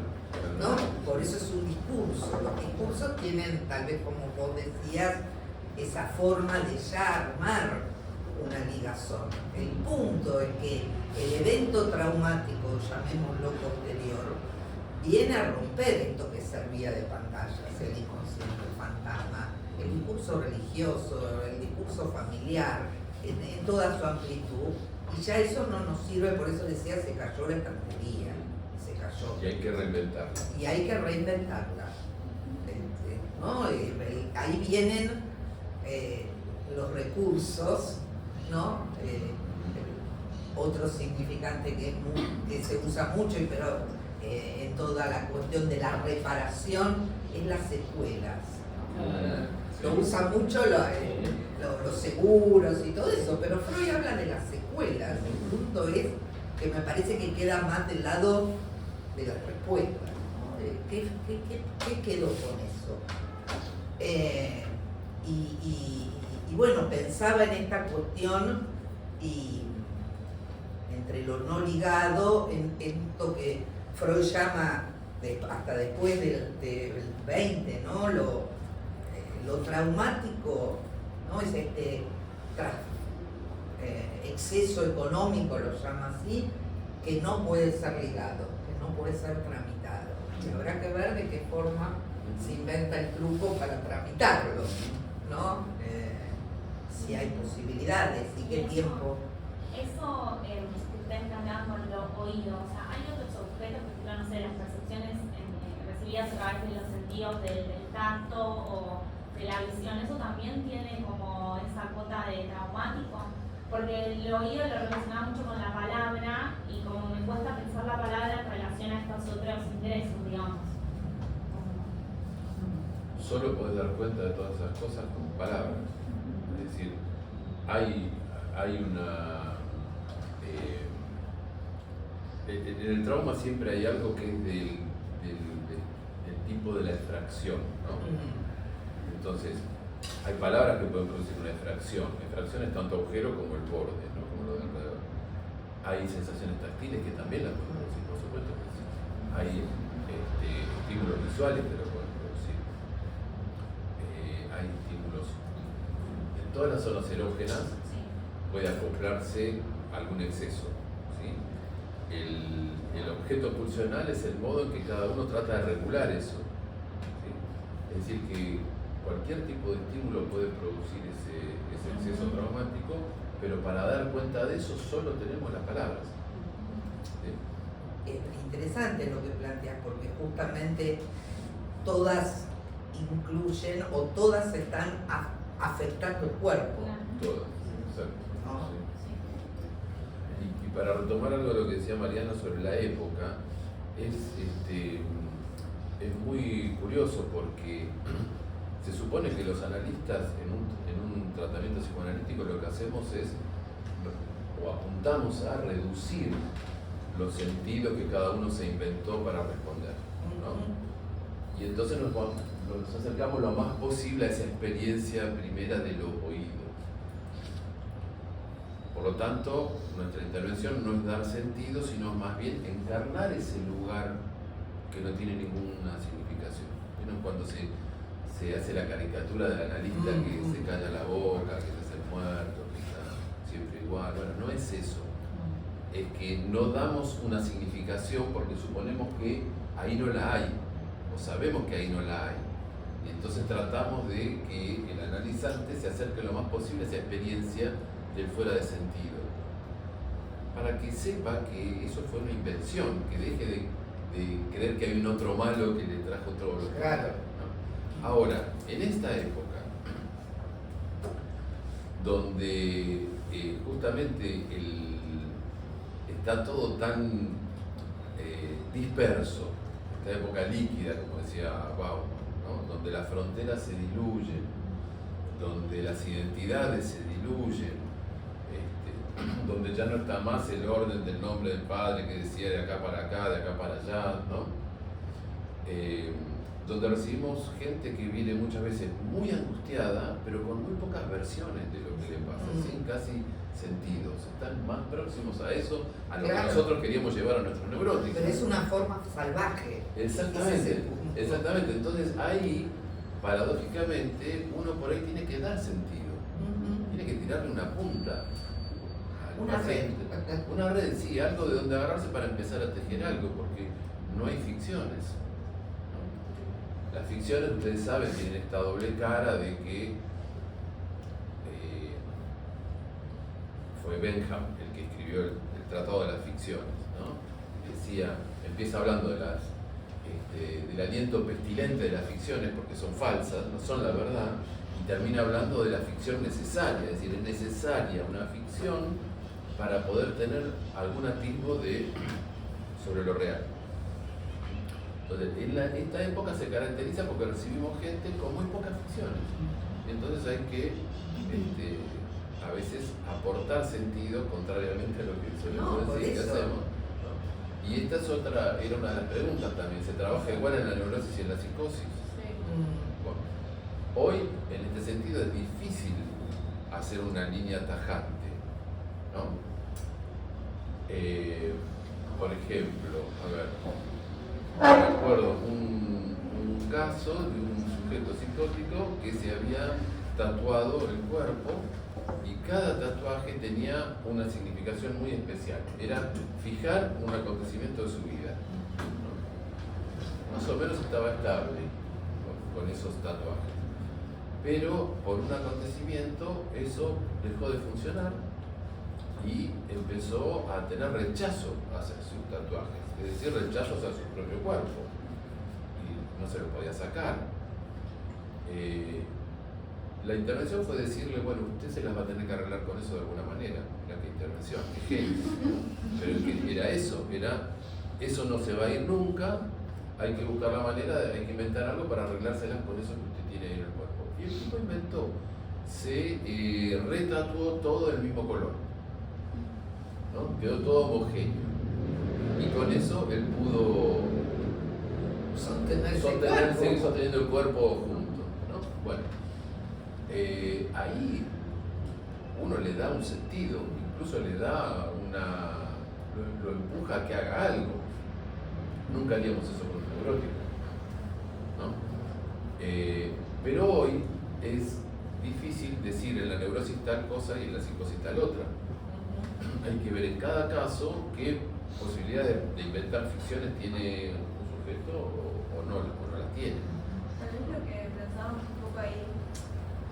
¿no? Por eso es un discurso. Los discursos tienen, tal vez como vos decías, esa forma de ya armar una ligazón. El punto es que el evento traumático, llamémoslo posterior, viene a romper esto que servía de pantalla, el inconsciente, el fantasma, el discurso religioso, el discurso familiar, en toda su amplitud, y ya eso no nos sirve, por eso decía, se cayó la estantería, se cayó. Y hay que reinventarla. Y hay que reinventarla, ¿no? Ahí vienen los recursos, ¿no? Otro significante que se usa mucho, pero en toda la cuestión de la reparación, es las secuelas. Lo usan mucho los seguros y todo eso, pero Freud habla de las secuelas. El punto es que me parece que queda más del lado de la respuesta, ¿no? ¿Qué quedó con eso? Y bueno, pensaba en esta cuestión y entre lo no ligado, en esto que Freud llama, hasta después del 20, ¿no? Lo traumático, ¿no? Es este exceso económico, lo llama así, que no puede ser ligado, que no puede ser tramitado. Y habrá que ver de qué forma se inventa el truco para tramitarlo, ¿no? Si hay posibilidades y qué tiempo. Eso ustedes planteaban con lo oído, o sea, hay otros objetos, por ejemplo, no sé, las percepciones recibidas a través de los sentidos del tacto o de la visión, eso también tiene como esa cuota de traumático, porque el oído lo relacionaba mucho con la palabra y como me cuesta pensar la palabra en relación a estos otros ingresos, digamos. Solo podés dar cuenta de todas esas cosas con palabras. Es decir, hay una... en el trauma siempre hay algo que es del tipo de la extracción, ¿no? Entonces, hay palabras que pueden producir una extracción. La extracción es tanto agujero como el borde, ¿no? Como lo de alrededor. Hay sensaciones táctiles que también las pueden producir, por supuesto. Hay estímulos visuales que lo pueden producir. Hay estímulos. En todas las zonas erógenas puede acoplarse algún exceso, ¿sí? El objeto pulsional es el modo en que cada uno trata de regular eso, ¿sí? Es decir, que cualquier tipo de estímulo puede producir ese exceso traumático, pero para dar cuenta de eso solo tenemos las palabras, ¿sí? Es interesante lo que planteas, porque justamente todas incluyen o todas están afectando el cuerpo. Todas, exacto. ¿No? Sí. Y para retomar algo de lo que decía Mariana sobre la época, es muy curioso porque se supone que los analistas en un tratamiento psicoanalítico lo que hacemos es, o apuntamos a reducir los sentidos que cada uno se inventó para responder, ¿no? Y entonces nos acercamos lo más posible a esa experiencia primera de lo oído. Por lo tanto, nuestra intervención no es dar sentido, sino más bien encarnar ese lugar que no tiene ninguna significación. ¿Vieron cuando se hace la caricatura del analista que se calla la boca, que se hace el muerto, que está siempre igual? Bueno, no es eso. Es que no damos una significación porque suponemos que ahí no la hay, o sabemos que ahí no la hay. Y entonces tratamos de que el analizante se acerque lo más posible a esa experiencia del fuera de sentido, para que sepa que eso fue una invención, que deje de creer que hay un otro malo que le trajo todo lo que... Claro. ¿No? Ahora, en esta época, donde justamente está todo tan disperso, esta época líquida, como decía Bauman, ¿no? Donde las fronteras se diluyen, donde las identidades se diluyen, donde ya no está más el orden del nombre del padre que decía de acá para acá, de acá para allá, ¿no? donde recibimos gente que viene muchas veces muy angustiada, pero con muy pocas versiones de lo que le pasa, sin casi sentidos. Están más próximos a eso, a lo que nosotros queríamos llevar a nuestros neuróticos. Pero es una forma salvaje. Exactamente, exactamente. Entonces ahí, paradójicamente, uno por ahí tiene que dar sentido. Tiene que tirarle una punta al paciente. Una red, sí, algo de donde agarrarse para empezar a tejer algo, porque no hay ficciones. Las ficciones, ustedes saben, tienen esta doble cara de que fue Bentham el que escribió el Tratado de las Ficciones, ¿no? Decía, empieza hablando de del aliento pestilente de las ficciones, porque son falsas, no son la verdad, y termina hablando de la ficción necesaria, es decir, es necesaria una ficción para poder tener algún atisbo sobre lo real. Entonces, esta época se caracteriza porque recibimos gente con muy pocas ficciones. Entonces hay que a veces aportar sentido contrariamente a lo que solemos decir que hacemos. ¿No? Y esta era una de las preguntas también. ¿Se trabaja igual en la neurosis y en la psicosis? Sí. Bueno, hoy, en este sentido, es difícil hacer una línea tajante, ¿no? Por ejemplo, a ver, recuerdo un caso de un sujeto psicótico que se había tatuado el cuerpo y cada tatuaje tenía una significación muy especial. Era fijar un acontecimiento de su vida, ¿no? Más o menos estaba estable con esos tatuajes. Pero por un acontecimiento eso dejó de funcionar y empezó a tener rechazo hacia sus tatuajes, es decir, rechazo hacia su propio cuerpo. Y no se lo podía sacar. La intervención fue decirle, bueno, usted se las va a tener que arreglar con eso de alguna manera. Mira qué intervención, qué genio. Pero que era eso no se va a ir nunca, hay que buscar la manera, hay que inventar algo para arreglárselas con eso que usted tiene ahí en el cuerpo. Y el tipo inventó, se retatuó todo del mismo color, ¿no? Quedó todo homogéneo. Y con eso él pudo seguir sosteniendo el cuerpo junto, ¿no? Bueno, ahí uno le da un sentido, incluso le da lo empuja a que haga algo. Nunca haríamos eso con un neurótico, ¿no? Pero hoy es difícil decir en la neurosis tal cosa y en la psicosis tal otra. Hay que ver en cada caso qué posibilidades de inventar ficciones tiene un sujeto o no las tiene. Tal vez lo que pensábamos un poco ahí,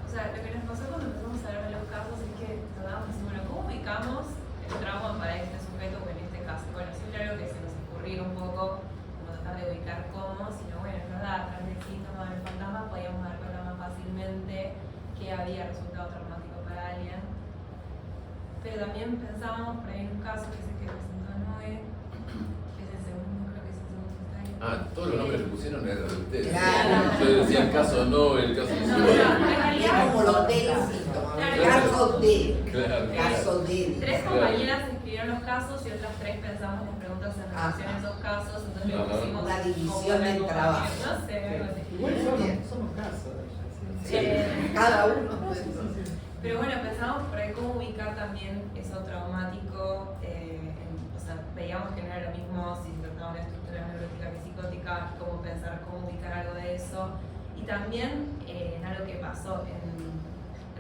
o sea, lo que nos pasó cuando empezamos a hablar de los casos es que tratábamos de decir, bueno, ¿cómo ubicamos el trauma para este sujeto o en este caso? Bueno, siempre algo que se nos ocurría un poco, como tratar de ubicar cómo, sino bueno, es verdad, a través del síntoma del fantasma podíamos dar cuenta más fácilmente que había resultado traumático para alguien. Pero también pensábamos por ahí en un caso que es el que presentó Noé, que es el segundo, creo que es el segundo que está ahí. Ah, todos los nombres que pusieron eran de ustedes. Claro. Yo decía el caso no, el caso No, sí. no, en realidad Como lo del síntoma, el caso de. Claro. Caso de. Tres compañeras escribieron los casos y otras tres pensamos las preguntas en relación a esos casos, entonces le pusimos una división como del trabajo. No sé, algo así. Igual somos casos. Cada uno. Pero bueno, pensamos por ahí cómo ubicar también eso traumático, o sea, veíamos que no era lo mismo si se trataba una estructura neurótica que psicótica, cómo pensar, cómo ubicar algo de eso, y también en algo que pasó en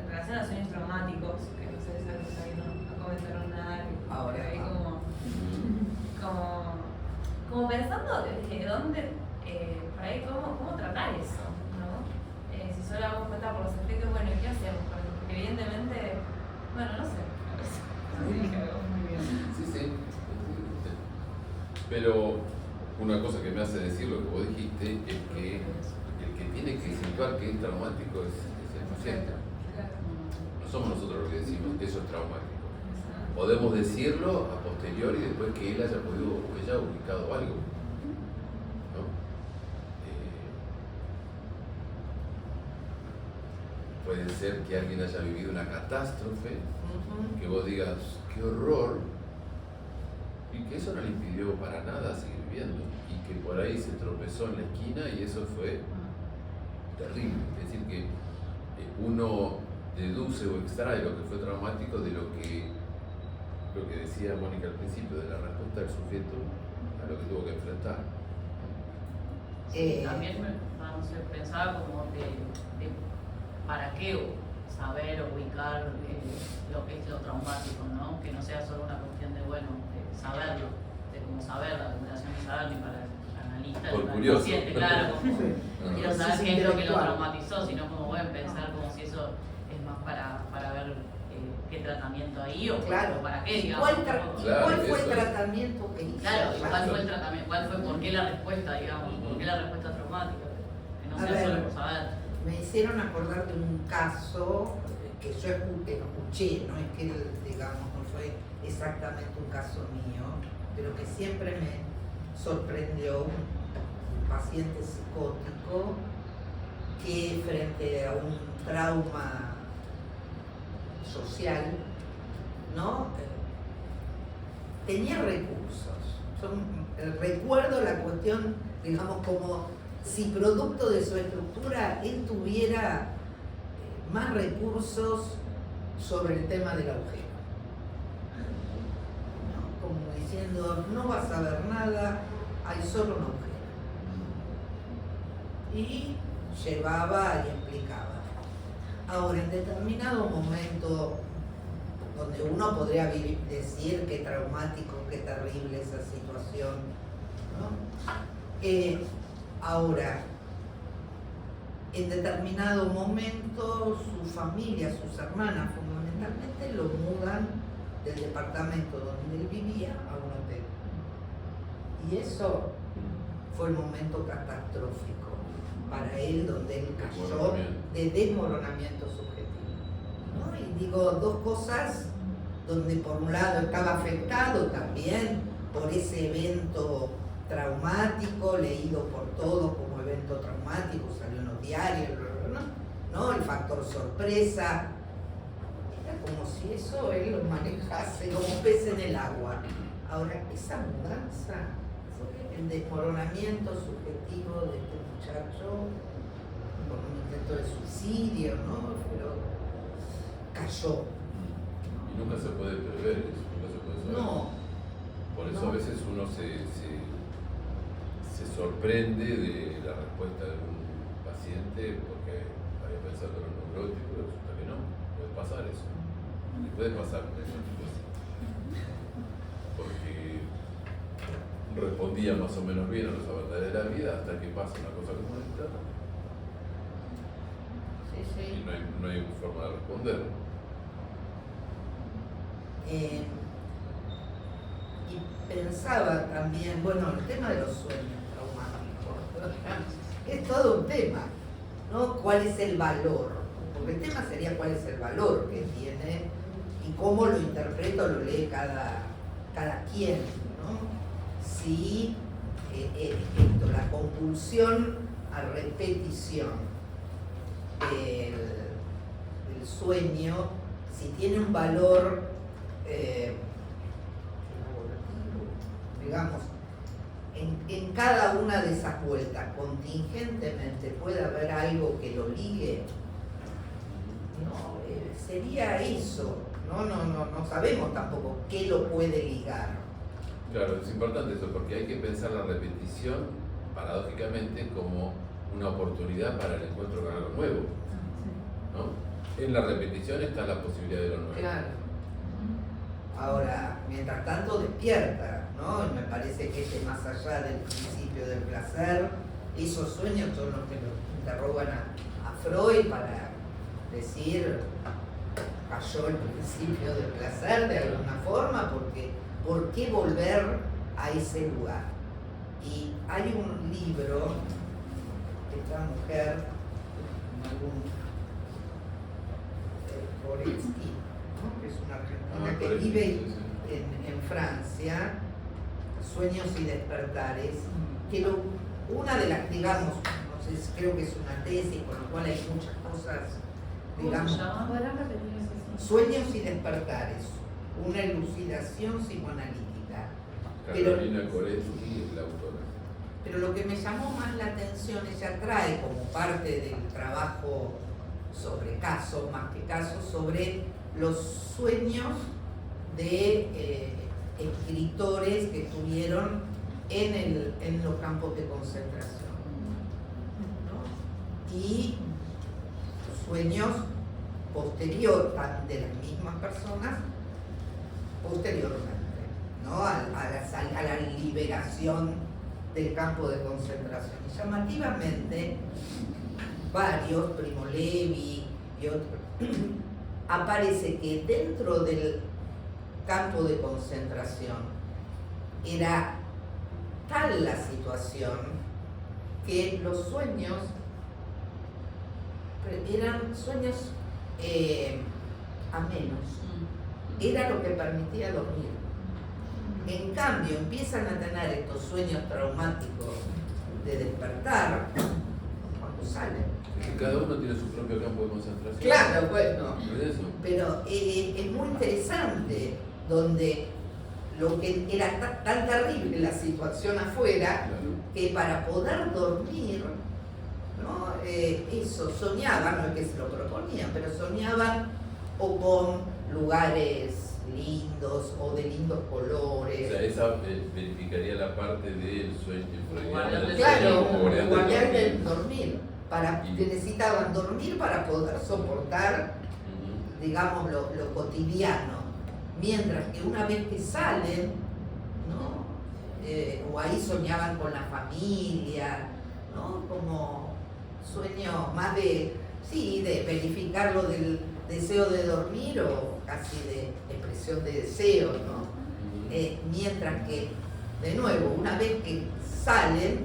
relación a los sueños traumáticos, que no sé si ahí no comentaron nada, Ahora, ahí como pensando desde dónde, por ahí cómo tratar eso, ¿no? Si solo damos cuenta por los efectos, bueno, ¿qué hacemos? Porque evidentemente, bueno, no sé. Muy bien. Sí. Pero una cosa que me hace decir lo que vos dijiste es que el que tiene que situar que es traumático es el paciente. No somos nosotros los que decimos que eso es traumático. Podemos decirlo a posteriori después que él haya podido o ella ubicado algo, ¿no? Puede ser que alguien haya vivido una catástrofe, que vos digas, qué horror, Y que eso no le impidió para nada seguir viviendo. Y que por ahí se tropezó en la esquina y eso fue terrible. Es decir, que uno deduce o extrae lo que fue traumático de lo que decía Mónica al principio, de la respuesta del sujeto a lo que tuvo que enfrentar. También no sé, pensaba como de para qué saber o ubicar lo que es lo traumático, ¿no? Que no sea solo una cuestión de, bueno, de saberlo, de cómo saber la recuperación de saber, ni para el analista, Por ni para el curioso. paciente, claro, como quiero saber Sí, qué es lo que lo intelectual. traumatizó, sino como bueno, pensar como si eso es más para ver qué tratamiento ahí o Claro. para qué, ¿Y digamos. cuál, ¿no? Claro, cuál fue el eso. tratamiento que hizo? Claro, ¿y cuál fue el tratamiento? ¿Cuál fue, por qué la respuesta, digamos? ¿Por qué la respuesta traumática? Que no A sea ver. solo por saber. Me hicieron acordar de un caso que yo escuché, no es que, digamos, no fue exactamente un caso mío, pero que siempre me sorprendió un paciente psicótico que frente a un trauma social, ¿no? Tenía recursos. Recuerdo la cuestión, digamos, como si producto de su estructura él tuviera más recursos sobre el tema del agujero, ¿no? Como diciendo, no vas a ver nada, hay solo un agujero. Y llevaba y explicaba. Ahora, en determinado momento donde uno podría decir qué traumático, qué terrible esa situación, ¿no? Ahora, en determinado momento su familia, sus hermanas fundamentalmente, lo mudan del departamento donde él vivía a un hotel. Y eso fue el momento catastrófico para él, donde él cayó de desmoronamiento subjetivo, ¿no? Y digo, dos cosas donde por un lado estaba afectado también por ese evento traumático, leído por todos como evento traumático, salió en los diarios, ¿no? El factor sorpresa. Era como si eso él lo manejase como un pez en el agua. Ahora, esa mudanza fue el desmoronamiento subjetivo de este muchacho con un intento de suicidio, ¿no? Pero cayó. Y nunca se puede prever eso, nunca se puede saber. No. Por eso No. a veces uno se sorprende de la respuesta de un paciente porque había pensado que era un neurótico, pero resulta que no. Puede pasar eso. Y puede pasar una situación. Porque respondía más o menos bien a los avatares de la vida hasta que pasa una cosa como esta Sí, sí. y no hay forma de responder. Y pensaba también, bueno, el tema de los sueños traumáticos es todo un tema, ¿no? ¿Cuál es el valor? Porque el tema sería cuál es el valor que tiene y cómo lo interpreta o lo lee cada quien, ¿no? Si la compulsión a repetición del sueño, si tiene un valor digamos, en cada una de esas vueltas, contingentemente puede haber algo que lo ligue, ¿no? Sería eso, no sabemos tampoco qué lo puede ligar. Claro, es importante eso porque hay que pensar la repetición, paradójicamente, como una oportunidad para el encuentro con algo nuevo, ¿no? En la repetición está la posibilidad de lo nuevo. Claro. Ahora, mientras tanto despierta, ¿no? Y me parece que más allá del principio del placer, esos sueños son los que lo interrogan a Freud para decir, cayó el principio del placer de alguna forma, porque ¿por qué volver a ese lugar? Y hay un libro de esta mujer, Boretsky, ¿no? Que es una argentina que vive en Francia, Sueños y Despertares, que una de las, digamos, no sé, creo que es una tesis, con lo cual hay muchas cosas, digamos, ¿Podrás repetir eso? Sueños y Despertares, una elucidación psicoanalítica. Carolina Koretsky es la autora. Pero lo que me llamó más la atención, ella trae como parte del trabajo sobre casos, más que casos, sobre los sueños de escritores que estuvieron en los campos de concentración, ¿no? Y sueños posteriores de las mismas personas posteriormente, ¿no? a la liberación del campo de concentración. Y llamativamente varios, Primo Levi y otros, aparece que dentro del campo de concentración era tal la situación que los sueños eran sueños amenos, era lo que permitía dormir. En cambio, empiezan a tener estos sueños traumáticos de despertar cuando salen. Es que cada uno tiene su propio campo de concentración. Claro, bueno, ¿Es eso? pero es muy interesante donde lo que era tan terrible la situación afuera, Claro. que para poder dormir, ¿no? Eso, soñaban, no es que se lo proponían, pero soñaban o con lugares lindos o de lindos O colores. sea, esa verificaría la parte del sueño freudiano del Claro, sueño, guardián guardián del del dormir, que necesitaban dormir para poder soportar, Ujú. digamos, lo cotidiano. Mientras que una vez que salen, ¿no? O ahí soñaban con la familia, ¿no? Como sueño más de verificar lo del deseo de dormir o casi de expresión de deseo, ¿no? Mientras que, de nuevo, una vez que salen,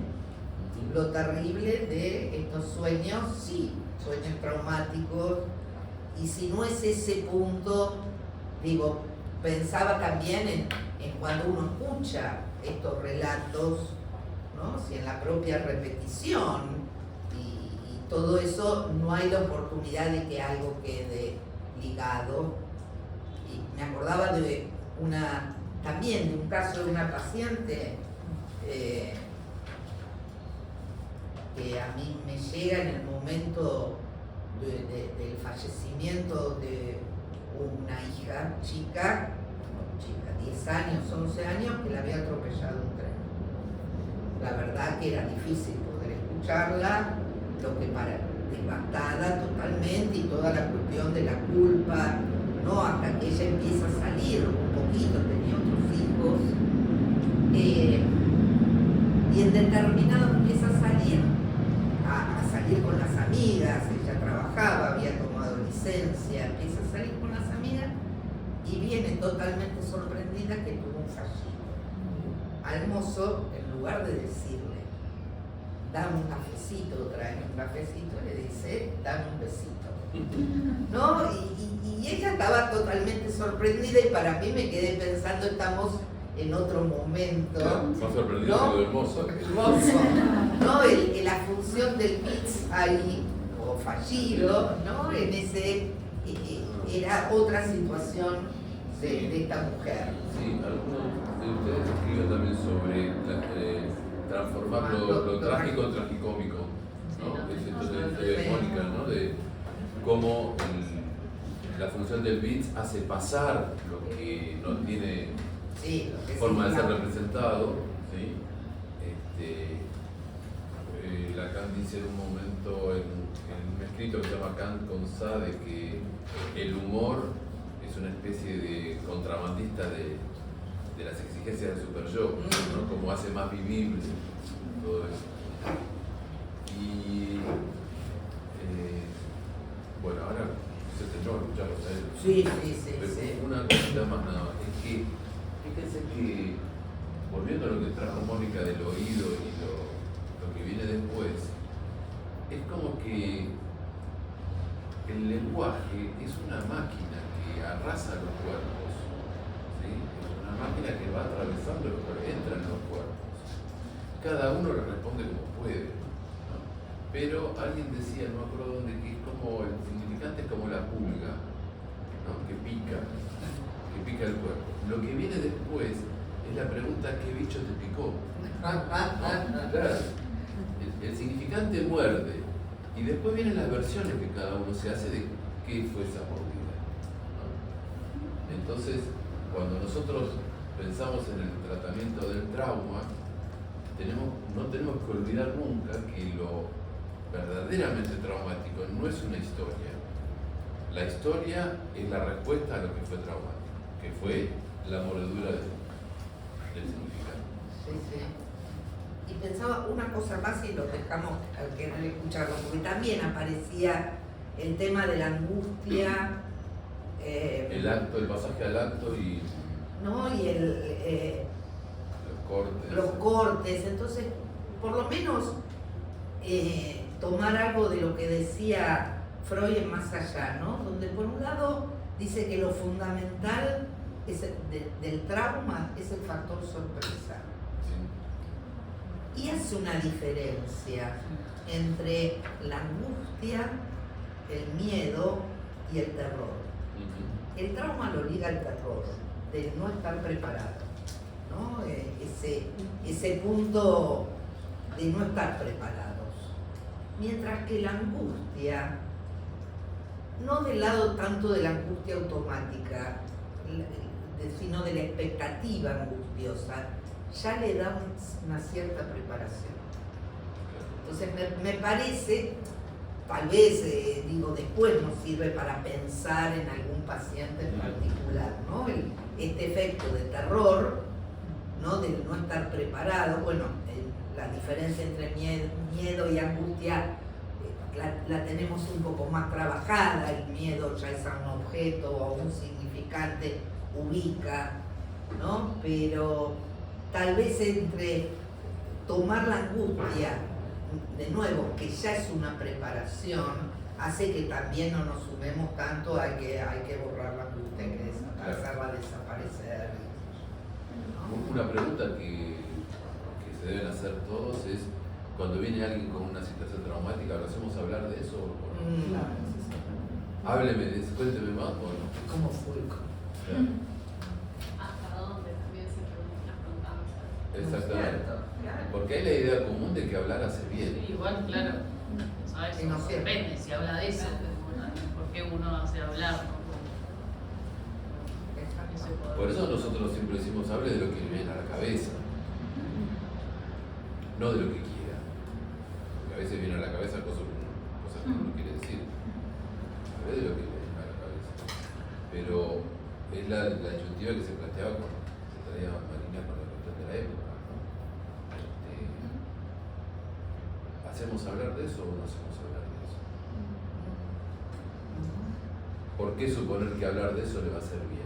lo terrible de estos sueños, sí, sueños traumáticos, y si no es ese punto, digo, pensaba también en cuando uno escucha estos relatos, ¿no? Si en la propia repetición y todo eso no hay la oportunidad de que algo quede ligado. Y me acordaba también de un caso de una paciente que a mí me llega en el momento del fallecimiento de una hija chica, 10 años, 11 años, que la había atropellado un tren. La verdad que era difícil poder escucharla, lo que devastada totalmente, y toda la cuestión de la culpa, ¿no? Hasta que ella empieza a salir un poquito, tenía otros hijos, y en determinado empieza a salir con las amigas, ella trabajaba, había tomado licencia, empieza a salir con las amigas y viene totalmente sorprendida que tuvo un fallido. Al mozo, en lugar de decirle, dame un cafecito, tráeme un cafecito, le dice, dame un besito. ¿No? Y ella estaba totalmente sorprendida, y para mí me quedé pensando, estamos en otro momento. Más sorprendido, ¿no? que lo hermoso. Hermoso, ¿no? La función del BITS ahí, o fallido, ¿no? En ese, era otra situación de esta mujer. Sí, algunos de ustedes escriben también sobre transformar lo trágico en tragicómico, ¿no? Es esto de Mónica, ¿no? De cómo la función del BITS hace pasar lo que no tiene Lo que forma de ser significa. representado, ¿sí? Lacan dice en un momento en un escrito que se llama Kant con Sade que el humor es una especie de contrabandista de las exigencias del superyo, ¿no? Como hace más vivible todo eso. Y bueno, ahora se tendrá que escucharlos a ellos. Sí. Pero una cosita más nada más, es que fíjense que, volviendo a lo que trajo Mónica del oído y lo que viene después, es como que el lenguaje es una máquina que arrasa los cuerpos, ¿sí? Es una máquina que va atravesando los cuerpos, entra en los cuerpos. Cada uno le responde como puede, ¿no? Pero alguien decía, no me acuerdo dónde, que es como, el significante es como la pulga, ¿no? Que pica el cuerpo. Lo que viene después es la pregunta ¿qué bicho te picó? Claro. El significante muerde. Y después vienen las versiones que cada uno se hace de qué fue esa mordida, ¿no? Entonces, cuando nosotros pensamos en el tratamiento del trauma, no tenemos que olvidar nunca que lo verdaderamente traumático no es una historia. La historia es la respuesta a lo que fue traumático, que fue la mordedura del significado. Sí, sí. Y pensaba una cosa más y lo dejamos al que no le escucharon, porque también aparecía el tema de la angustia. El pasaje al acto y ¿No? Y los los cortes. Entonces, por lo menos tomar algo de lo que decía Freud en Más Allá, ¿no? Donde por un lado dice que lo fundamental del trauma es el factor sorpresa. Y hace una diferencia entre la angustia, el miedo y el terror. El trauma lo liga al terror, de no estar preparado, ¿no? Ese punto de no estar preparados. Mientras que la angustia, no del lado tanto de la angustia automática, sino de la expectativa angustiosa, ya le da una cierta preparación. Entonces me parece, tal vez, después nos sirve para pensar en algún paciente en particular, ¿no? Este efecto de terror, ¿no? De no estar preparado, bueno, la diferencia entre miedo y angustia la tenemos un poco más trabajada. El miedo ya es a un objeto o a un significante, ubica, ¿no? Pero tal vez entre tomar la angustia, de nuevo, que ya es una preparación, hace que también no nos sumemos tanto a que hay que borrar la angustia, hay que hacerla desaparecer. ¿No? Una pregunta que se deben hacer todos es, cuando viene alguien con una situación traumática, ¿lo hacemos hablar de eso o no? Claro, eso es. Hábleme de eso, cuénteme más o no. ¿Cómo fue? Claro. Hasta dónde también se preguntamos. Exactamente. Claro. Porque hay la idea común de que hablar hace bien. Sí, igual, claro. ¿Sabes? Y no siempre. Depende si habla de eso. ¿Por qué uno hace hablar? Por eso nosotros siempre decimos, hable de lo que le viene a la cabeza, no de lo que quiera. Porque a veces viene a la cabeza cosas que uno no quiere decir. Hable de lo que le viene a la cabeza. Pero es la disyuntiva que se planteaba cuando se traía Marina con la cuestión de la época, ¿no? ¿Hacemos hablar de eso o no hacemos hablar de eso? ¿Por qué suponer que hablar de eso le va a hacer bien?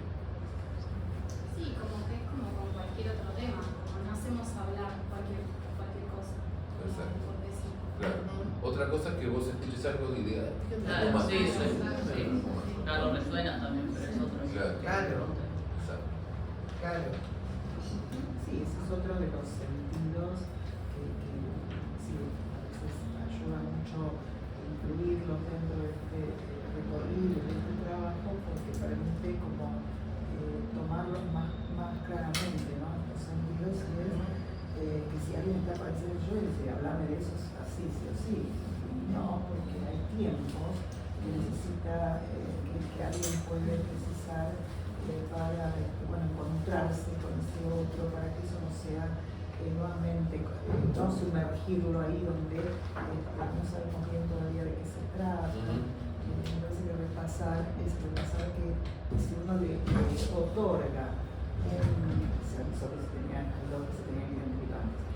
Sí, como que es como con cualquier otro tema, como no hacemos hablar cualquier cosa. Exacto. Por decir. Claro. Otra cosa es que vos escuches algo y digas, Claro, no más. sí, sí. Claro, resuena también, pero es otro. Claro. Claro. Exacto. Claro. Sí, ese es otro de los sentidos que sí, a veces ayuda mucho incluirlos dentro de este recorrido, de este trabajo, porque permite como tomarlos más claramente, ¿no? Los sentidos, y es que si alguien está apareciendo yo y dice, hablame de eso así, sí o sí. Y no, porque hay tiempos que necesita, que alguien puede precisar para encontrarse con ese otro, para que eso no sea nuevamente, no sumergirlo ahí donde no sabemos bien todavía de qué se trata. Me parece que repasar que si uno le otorga se tenía lo que se tenía que identificar antes,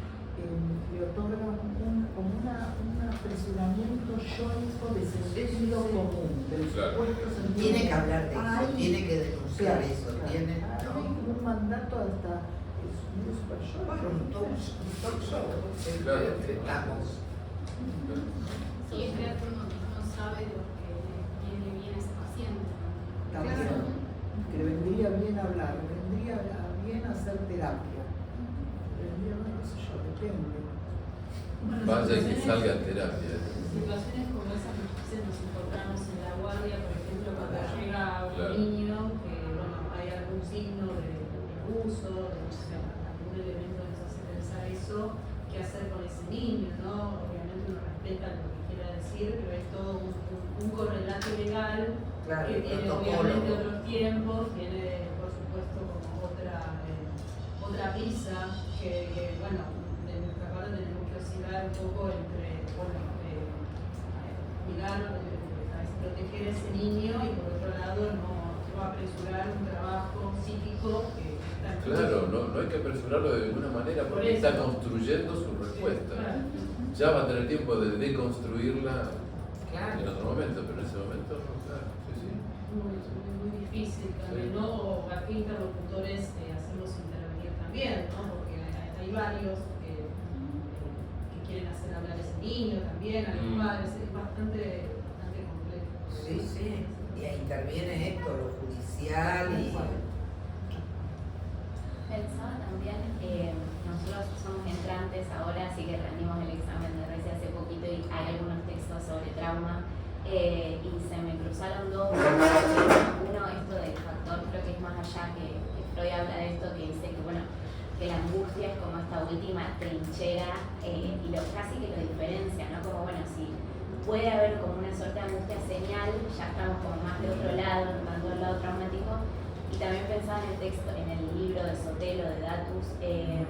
le otorga como un apresuramiento yoico de sentido común, del supuesto sentido. Tiene que hablar de eso, tiene que denunciar Claro, eso, claro. tiene. Hay un mandato hasta es muy super show. Bueno, un talk show, Claro. estamos. Sí, es creer que uno no sabe lo que le viene a ese paciente. También, que le vendría bien hablar, le vendría bien hacer terapia. Le vendría bien, no sé yo, depende. Vaya y que salga en terapia. Situaciones como esas que a veces nos encontramos en la guardia, por ejemplo, cuando llega un Claro. niño que hay algún signo de abuso, de un correlato legal Claro, que el tiene protocolo. obviamente otros tiempos, tiene por supuesto como otra prisa que, bueno, de nuestra parte tenemos que oscilar un poco entre, bueno, cuidar, proteger a ese niño y por otro lado no apresurar un trabajo psíquico que está en Claro, no hay que apresurarlo de ninguna manera Por porque eso. está construyendo su respuesta. Claro. Ya va a tener tiempo de deconstruirla Claro. en otro momento, pero en ese momento no, claro, sí. Muy difícil también, Sí. ¿no? O a qué interlocutores hacerlos intervenir también, ¿no? Porque hay varios que quieren hacer hablar a ese niño también, a los padres, es bastante complejo. Sí, sí. Y ahí interviene esto, lo judicial y... Pensaba también, nosotros somos entrantes ahora, así que rendimos el examen de RECE hace poquito y hay algunos textos sobre trauma y se me cruzaron dos. Uno, esto del factor, creo que es más allá, que Freud habla de esto, que dice que, bueno, que la angustia es como esta última trinchera y casi que lo diferencia, ¿no? Como, bueno, si puede haber como una suerte de angustia señal, ya estamos como más de otro lado, no tanto del lado traumático. Y también pensaba en el texto, en el libro de Sotelo, de Datus, que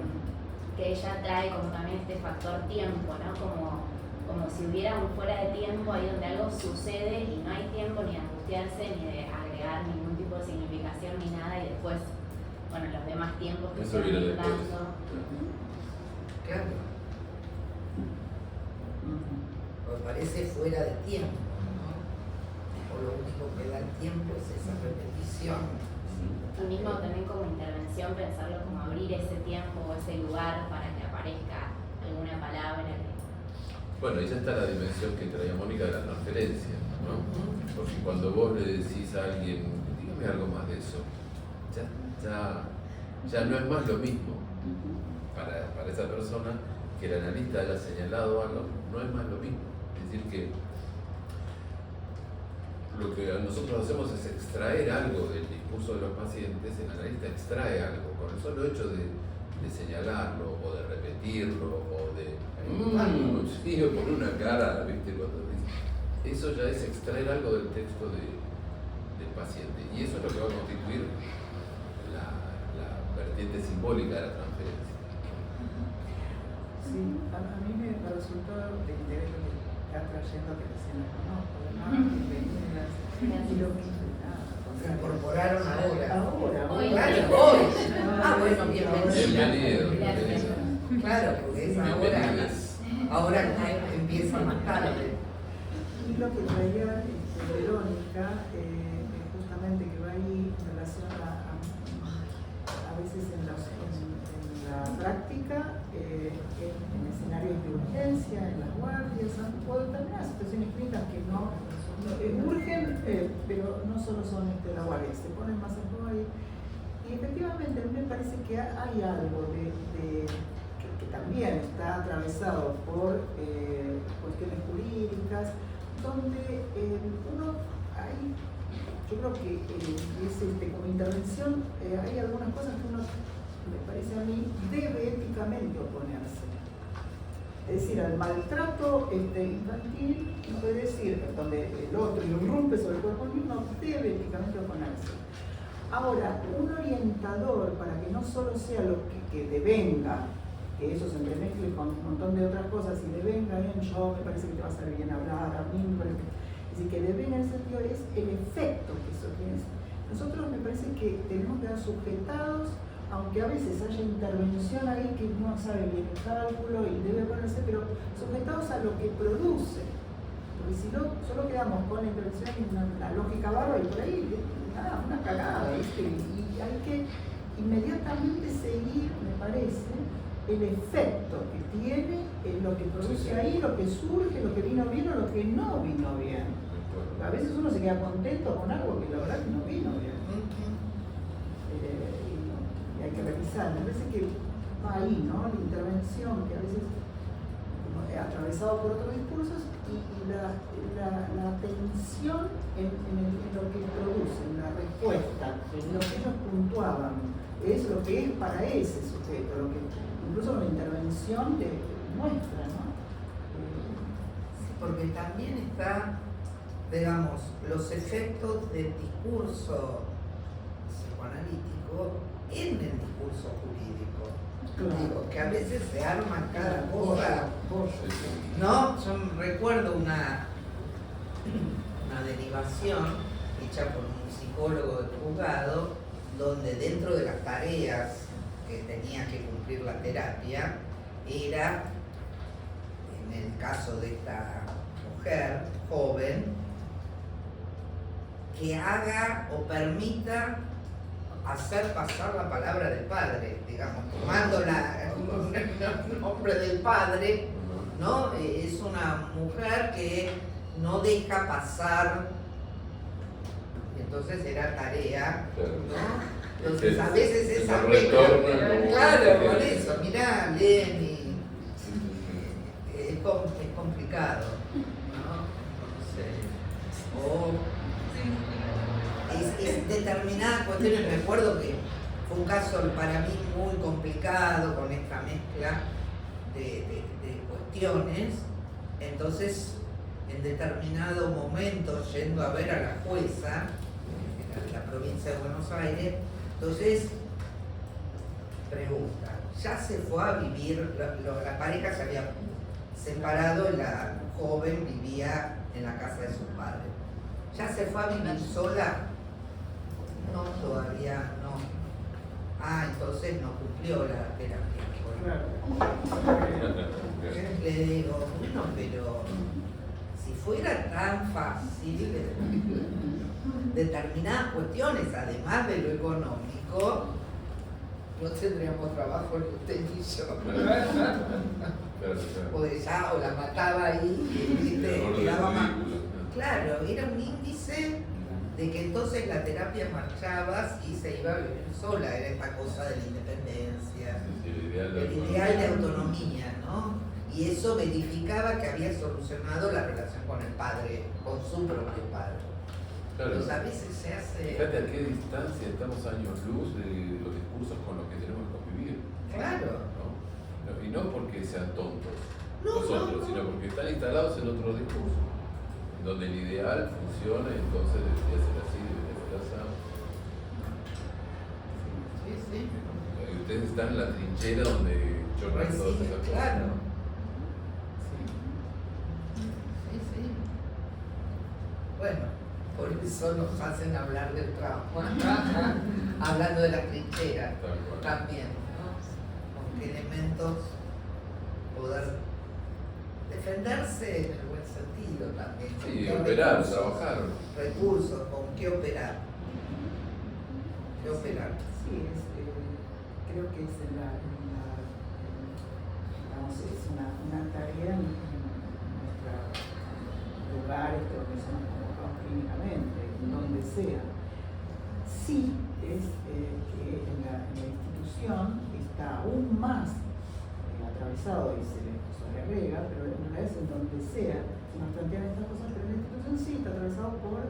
ella trae como también este factor tiempo, ¿no? Como si hubiera un fuera de tiempo ahí donde algo sucede y no hay tiempo ni de angustiarse ni de agregar ningún tipo de significación ni nada y después, bueno, los demás tiempos que Eso se van viene después. dando. Claro. Pues parece fuera de tiempo, ¿no? O lo único que da el tiempo es esa repetición. Y mismo también como intervención, pensarlo como abrir ese tiempo o ese lugar para que aparezca alguna palabra que... Bueno, y ya está la dimensión que traía Mónica de la transferencia, ¿no? Porque cuando vos le decís a alguien, dígame algo más de eso, ya no es más lo mismo para esa persona que el analista haya señalado algo, no es más lo mismo. Es decir, que lo que nosotros hacemos es extraer algo del discurso de los pacientes, el analista extrae algo, con el solo hecho de señalarlo o de repetirlo o de sí, o poner una cara, ¿viste? Cuando dice, eso ya es extraer algo del texto del paciente y eso es lo que va a constituir la vertiente simbólica de la transferencia. Sí, a mí me resultó de interés lo que está trayendo, que recién lo conozco, ¿no? Bienvenidas. Y lo que Se incorporaron ahora. Hoy. Claro, hoy. Bueno, Bienvenido. Claro, porque es ahora empieza más tarde. Y lo que traía Verónica, justamente que va ahí en relación a veces en la práctica, en escenarios de urgencia, en las guardias, o determinadas situaciones clínicas que no urgen, pero no solo son la guardia, se ponen más en juego ahí. Y efectivamente a mí me parece que hay algo que también está atravesado por cuestiones jurídicas, donde yo creo que como intervención hay algunas cosas que uno, me parece a mí, debe éticamente oponerse. Es decir, al maltrato infantil, no puede decir, donde el otro irrumpe sobre el cuerpo del niño, no debe éticamente oponerse. Ahora, un orientador para que no solo sea lo que devenga, que eso se entremezcle con un montón de otras cosas, y devenga bien, yo me parece que te va a hacer bien hablar, a mí me parece que... Es decir, que devenga en ese sentido es el efecto que eso tiene. Nosotros me parece que tenemos que estar sujetados, aunque a veces haya intervención ahí que uno sabe bien el cálculo y debe ponerse, pero sujetados a lo que produce. Porque si no, solo quedamos con la intervención y una lógica bárbara y por ahí, nada, una cagada, ¿viste? Y hay que inmediatamente seguir, me parece, el efecto que tiene en lo que produce ahí, lo que surge, lo que vino bien o lo que no vino bien. A veces uno se queda contento con algo que la verdad que no vino bien. Y hay que revisar. Me parece que va ahí, ¿no? La intervención, que a veces atravesado por otros discursos, y la atención en lo que produce, en la respuesta, en lo que ellos puntuaban, es lo que es para ese sujeto, lo que incluso la intervención muestra, ¿no? Sí, porque también está digamos, los efectos del discurso psicoanalítico en el discurso jurídico. Claro. Digo, que a veces se arma cada cosa, ¿no? Yo recuerdo una derivación hecha por un psicólogo del juzgado, donde dentro de las tareas que tenía que cumplir la terapia, era, en el caso de esta mujer joven, que haga o permita hacer pasar la palabra del padre, digamos, tomando el nombre del padre, ¿no? Es una mujer que no deja pasar, entonces era tarea, ¿no? Entonces a veces esa regla, claro, por eso, mirá, leen y es complicado, ¿no? Es determinadas cuestiones. Me acuerdo que fue un caso para mí muy complicado con esta mezcla de cuestiones. Entonces, en determinado momento, yendo a ver a la jueza en la provincia de Buenos Aires, entonces pregunta, ya se fue a vivir, la pareja se había separado y la joven vivía en la casa de sus padres. ¿Ya se fue a vivir sola? No, todavía no. Ah, entonces no cumplió la terapia. Le digo, bueno, pero si fuera tan fácil determinadas cuestiones, además de lo económico, no tendríamos trabajo ni usted ni yo. O la mataba ahí y quedaba más. Claro, era un índice de que entonces la terapia marchaba y se iba a vivir sola, era esta cosa de la independencia, el ideal de autonomía, ¿no? Y eso verificaba que había solucionado la relación con el padre, con su propio padre. Claro. Entonces a veces se hace... Fíjate a qué distancia estamos años luz de los discursos con los que tenemos que convivir. Claro. ¿No? Y no porque sean tontos No. sino porque están instalados en otro discurso, donde el ideal funciona y entonces debería ser así, debería ser así. Sí. Y ustedes están en la trinchera donde chorran Pues todas sí, esas cosas. claro. Sí. Bueno, por eso nos hacen hablar del trauma, hablando de la trinchera también, ¿no? Con qué elementos poder defenderse en el buen sentido también. Sí, operar, trabajar. Recursos, con qué operar. ¿Qué operar? Sí, creo que es es una tarea en nuestros lugares donde somos convocados clínicamente, en donde sea. Sí, es que en la institución está aún más atravesado y se le agrega, pero en realidad es en donde sea, se nos plantean estas cosas, pero en la institución sí está atravesado por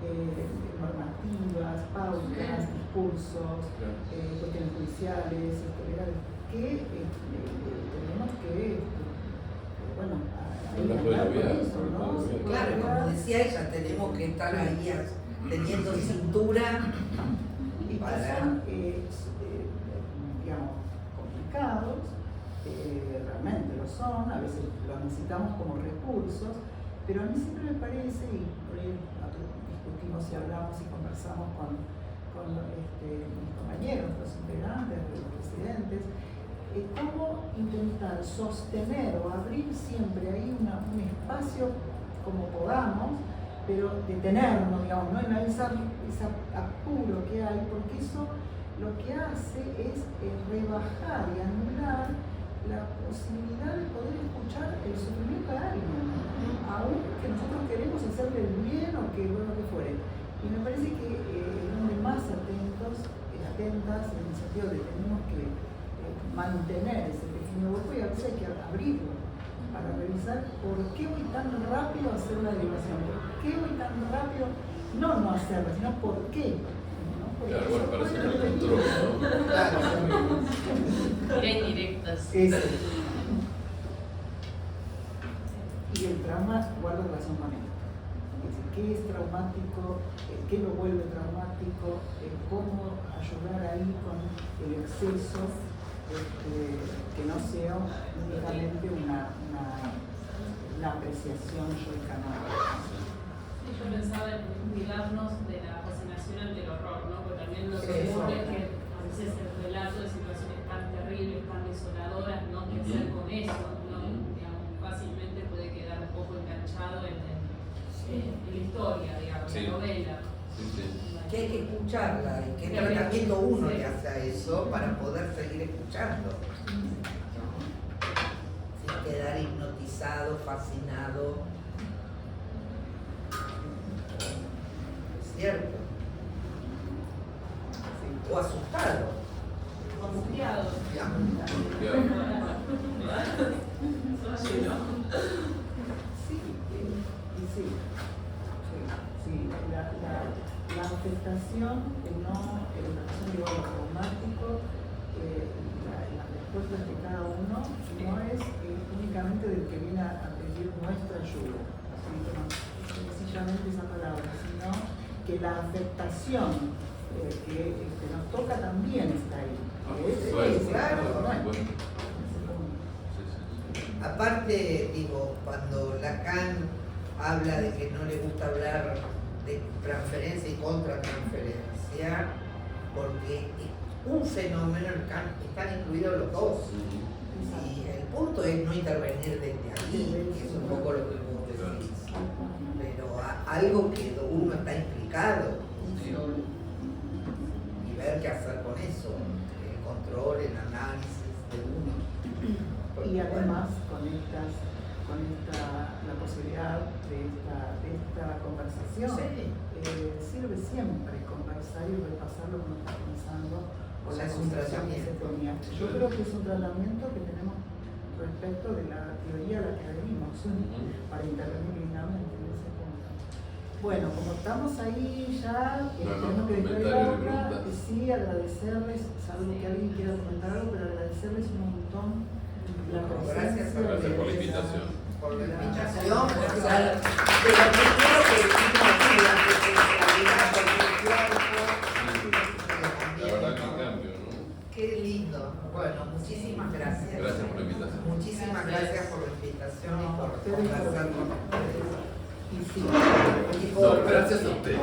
normativas, pautas, discursos, cuestiones judiciales, legales, que tenemos que, bueno, claro, como decía ella, tenemos que estar ahí teniendo cintura y para... son, digamos, complicados, realmente lo son, a veces los necesitamos como recursos, pero a mí siempre me parece, y por ahí discutimos y hablamos y conversamos con mis compañeros, los integrantes, los residentes, cómo intentar sostener o abrir siempre ahí un espacio como podamos, pero detenernos, digamos, no en ese apuro que hay, porque eso lo que hace es rebajar y anular la posibilidad de poder escuchar el sufrimiento de alguien, aún que nosotros queremos hacerle el bien o que bueno que fuere. Y me parece que donde más atentas, en el sentido de que tenemos que mantener ese pequeño hueco y a veces hay que abrirlo para revisar por qué voy tan rápido a hacer una derivación, por qué voy tan rápido, no hacerla, sino por qué. Claro, bueno, para hacer el control, ¿no? Claro. Directas. Eso. Y el trauma guarda relación con esto. Es decir, qué es traumático, qué lo vuelve traumático, cómo ayudar ahí con el exceso, que no sea únicamente una apreciación yoicana. Sí, yo pensaba en cuidarnos de la fascinación ante el horror, ¿no? Porque también lo que Sí, ocurre es que a veces el relato de situaciones tan terribles, tan desoladoras, ¿no? ¿Qué hacer con eso? ¿No? Digamos, fácilmente puede quedar un poco enganchado en la historia, digamos, Sí. la novela. Sí, sí. Que hay que escucharla y qué tratamiento uno le hace a eso para poder seguir escuchando, ¿no? Sin quedar hipnotizado, fascinado. ¿Cierto? O asustado. Confiado. Digamos. Sí, la afectación, lo traumático, las respuestas de cada uno no es únicamente del que viene a pedir nuestra ayuda, así como sencillamente esa palabra, sino que la afectación que nos toca también está ahí. Claro. Bueno. Aparte, digo, cuando Lacan habla de que no le gusta hablar de transferencia y contratransferencia, porque un fenómeno están incluidos los dos. Y el punto es no intervenir desde ahí, que es un poco lo que vos decís. Pero algo que uno está implicado y ver qué hacer con eso, el control, el análisis de uno. Y además la posibilidad de esta conversación sirve siempre conversar y repasar lo que uno está pensando o la conversación que se tenía. Yo creo que es un tratamiento que tenemos respecto de la teoría a la que venimos para intervenir dignamente en ese punto. Bueno, como estamos ahí ya, tenemos que dejar la obra, sí, agradecerles, salvo que alguien quiera comentar algo, pero agradecerles un montón la presencia. Gracias por la invitación. Por la invitación, por ser, pero primero que hicimos aquí la presencialidad con el cuerpo. La verdad que cambio, ¿no? Qué lindo. Bueno, muchísimas gracias. Gracias por la invitación. Muchísimas gracias por la invitación y por Ustedes conversar con y sí. nosotros. No, gracias a usted.